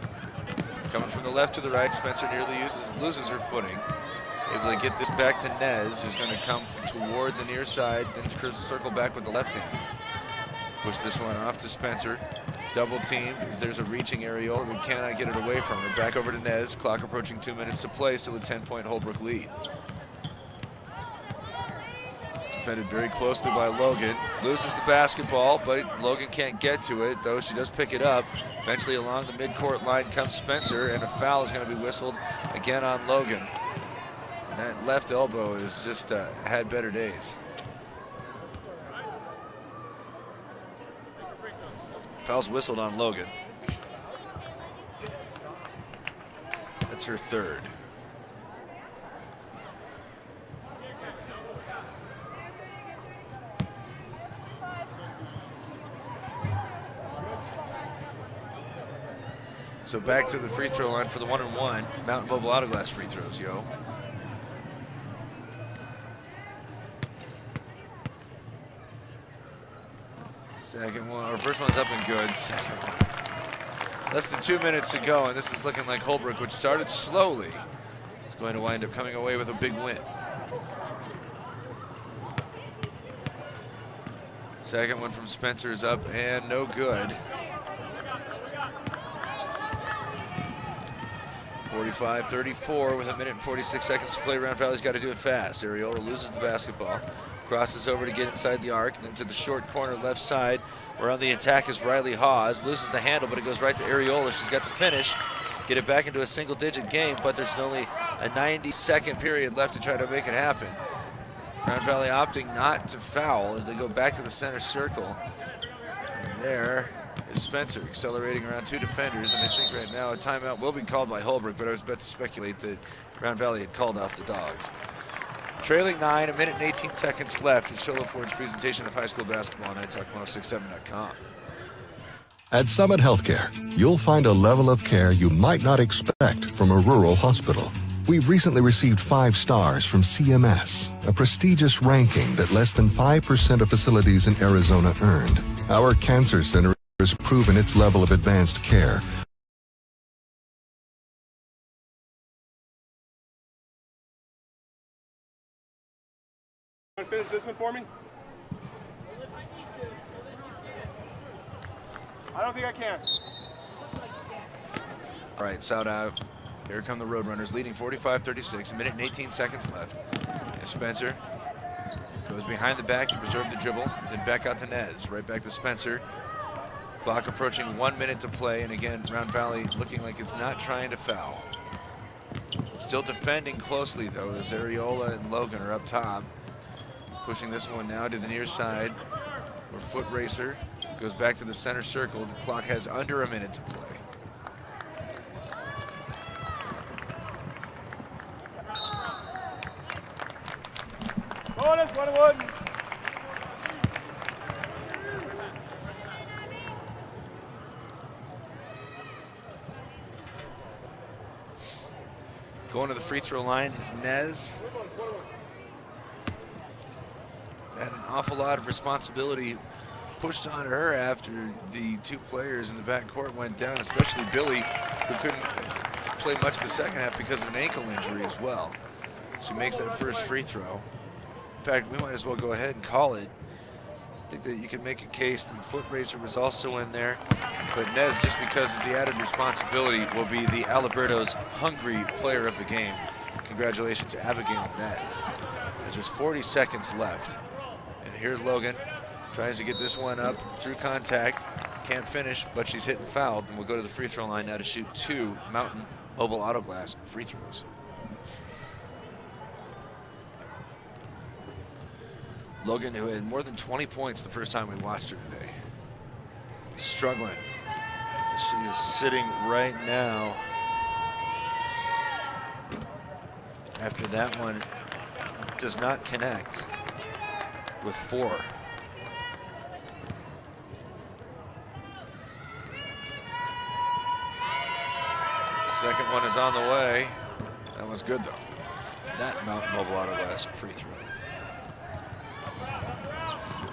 Coming from the left to the right, Spencer nearly loses her footing. Able to get this back to Nez, who's going to come toward the near side, then circle back with the left hand. Push this one off to Spencer. Double team. There's a reaching Areola. We cannot get it away from her. Back over to Nez. Clock approaching 2 minutes to play. Still a 10-point Holbrook lead. Defended very closely by Logan. Loses the basketball, but Logan can't get to it, though she does pick it up. Eventually along the midcourt line comes Spencer, and a foul is going to be whistled again on Logan. And that left elbow has just had better days. Foul's whistled on Logan. That's her third. So back to the free throw line for the 1-and-1. Mountain Mobile Auto Glass free throws, yo. Second one, or first one's up and good. Second one. Less than 2 minutes to go, and this is looking like Holbrook, which started slowly, is going to wind up coming away with a big win. Second one from Spencer is up and no good. 45-34 with 1 minute and 46 seconds to play. Round Valley's got to do it fast. Areola loses the basketball, crosses over to get inside the arc, and then to the short corner left side, where on the attack is Riley Hawes. Loses the handle, but it goes right to Areola. She's got the finish. Get it back into a single-digit game, but there's only a 90-second period left to try to make it happen. Round Valley opting not to foul as they go back to the center circle. And there is Spencer accelerating around two defenders, and I think right now a timeout will be called by Holbrook, but I was about to speculate that Round Valley had called off the Dogs. Trailing 9, 1 minute and 18 seconds left in Sholo Ford's presentation of high school basketball on NightTalk1067.com. At Summit Healthcare, you'll find a level of care you might not expect from a rural hospital. We've recently received 5 stars from CMS, a prestigious ranking that less than 5% of facilities in Arizona earned. Our cancer center has proven its level of advanced care. Want to finish this one for me? I don't think I can. All right, Sout out. Here come the Roadrunners, leading 45-36, 1 minute and 18 seconds left. And Spencer goes behind the back to preserve the dribble, then back out to Nez, right back to Spencer. Clock approaching 1 minute to play, and again, Round Valley looking like it's not trying to foul. Still defending closely, though, as Areola and Logan are up top. Pushing this one now to the near side. Or foot racer goes back to the center circle. The clock has under a minute to play. Bonus, 1-1. Going to the free throw line is Nez. Had an awful lot of responsibility pushed on her after the two players in the backcourt went down, especially Billy, who couldn't play much of the second half because of an ankle injury as well. She makes that first free throw. In fact, we might as well go ahead and call it. I think that you can make a case that Foot Racer was also in there, but Nez, just because of the added responsibility, will be the Alberto's hungry player of the game. Congratulations to Abigail Nez. As there's 40 seconds left. And here's Logan, tries to get this one up through contact. Can't finish, but she's hit and fouled, and we'll go to the free throw line now to shoot 2 Mountain Mobile Auto Glass free throws. Logan, who had more than 20 points the first time we watched her today, struggling. She is sitting right now after that one does not connect with 4. Second one is on the way. That was good though. That Mountain Mobile Auto Glass free throw.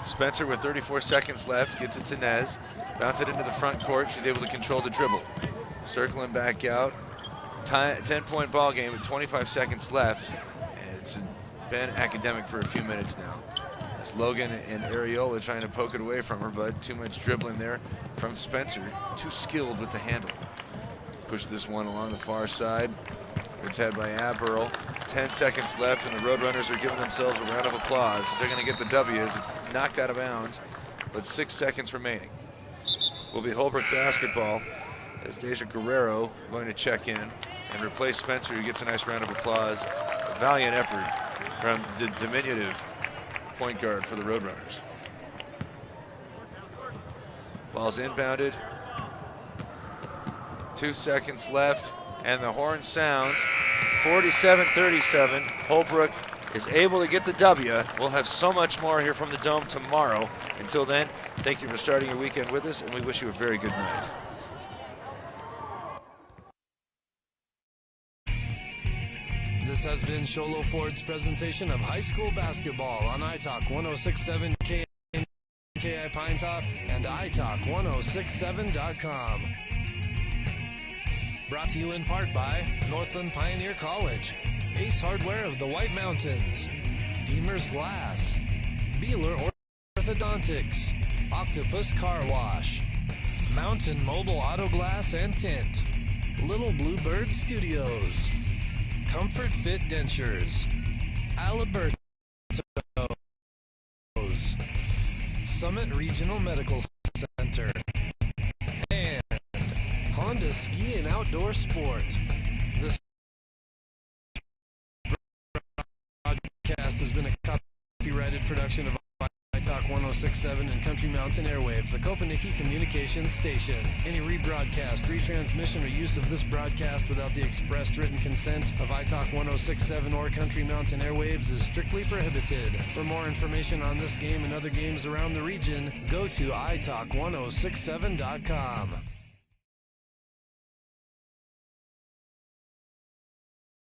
Spencer with 34 seconds left, gets it to Nez, bounce it into the front court. She's able to control the dribble. Circling back out. 10-point ball game with 25 seconds left. And it's been academic for a few minutes now. It's Logan and Areola trying to poke it away from her, but too much dribbling there from Spencer. Too skilled with the handle. Push this one along the far side. It's had by Aberl. 10 seconds left, and the Roadrunners are giving themselves a round of applause. They're going to get the W as it's knocked out of bounds, but 6 seconds remaining. Will be Holbrook basketball as Deja Guerrero going to check in and replace Spencer, who gets a nice round of applause. A valiant effort from the diminutive point guard for the Roadrunners. Ball's inbounded. 2 seconds left, and the horn sounds. 47-37. Holbrook is able to get the W. We'll have so much more here from the Dome tomorrow. Until then, thank you for starting your weekend with us, and we wish you a very good night. This has been Sholo Ford's presentation of high school basketball on iTalk 106.7 KI Pine Top and iTalk1067.com. Brought to you in part by Northland Pioneer College, Ace Hardware of the White Mountains, Deemer's Glass, Beeler Orthodontics, Octopus Car Wash, Mountain Mobile Auto Glass and Tint, Little Bluebird Studios, Comfort Fit Dentures, Alberto's, Summit Regional Medical Center, and Honda Ski and Outdoor Sport. This broadcast has been a copyrighted production of iTalk 106.7 and Country Mountain Airwaves, a Kopaniki communications station. Any rebroadcast, retransmission, or use of this broadcast without the expressed written consent of iTalk 106.7 or Country Mountain Airwaves is strictly prohibited. For more information on this game and other games around the region, go to iTalk1067.com.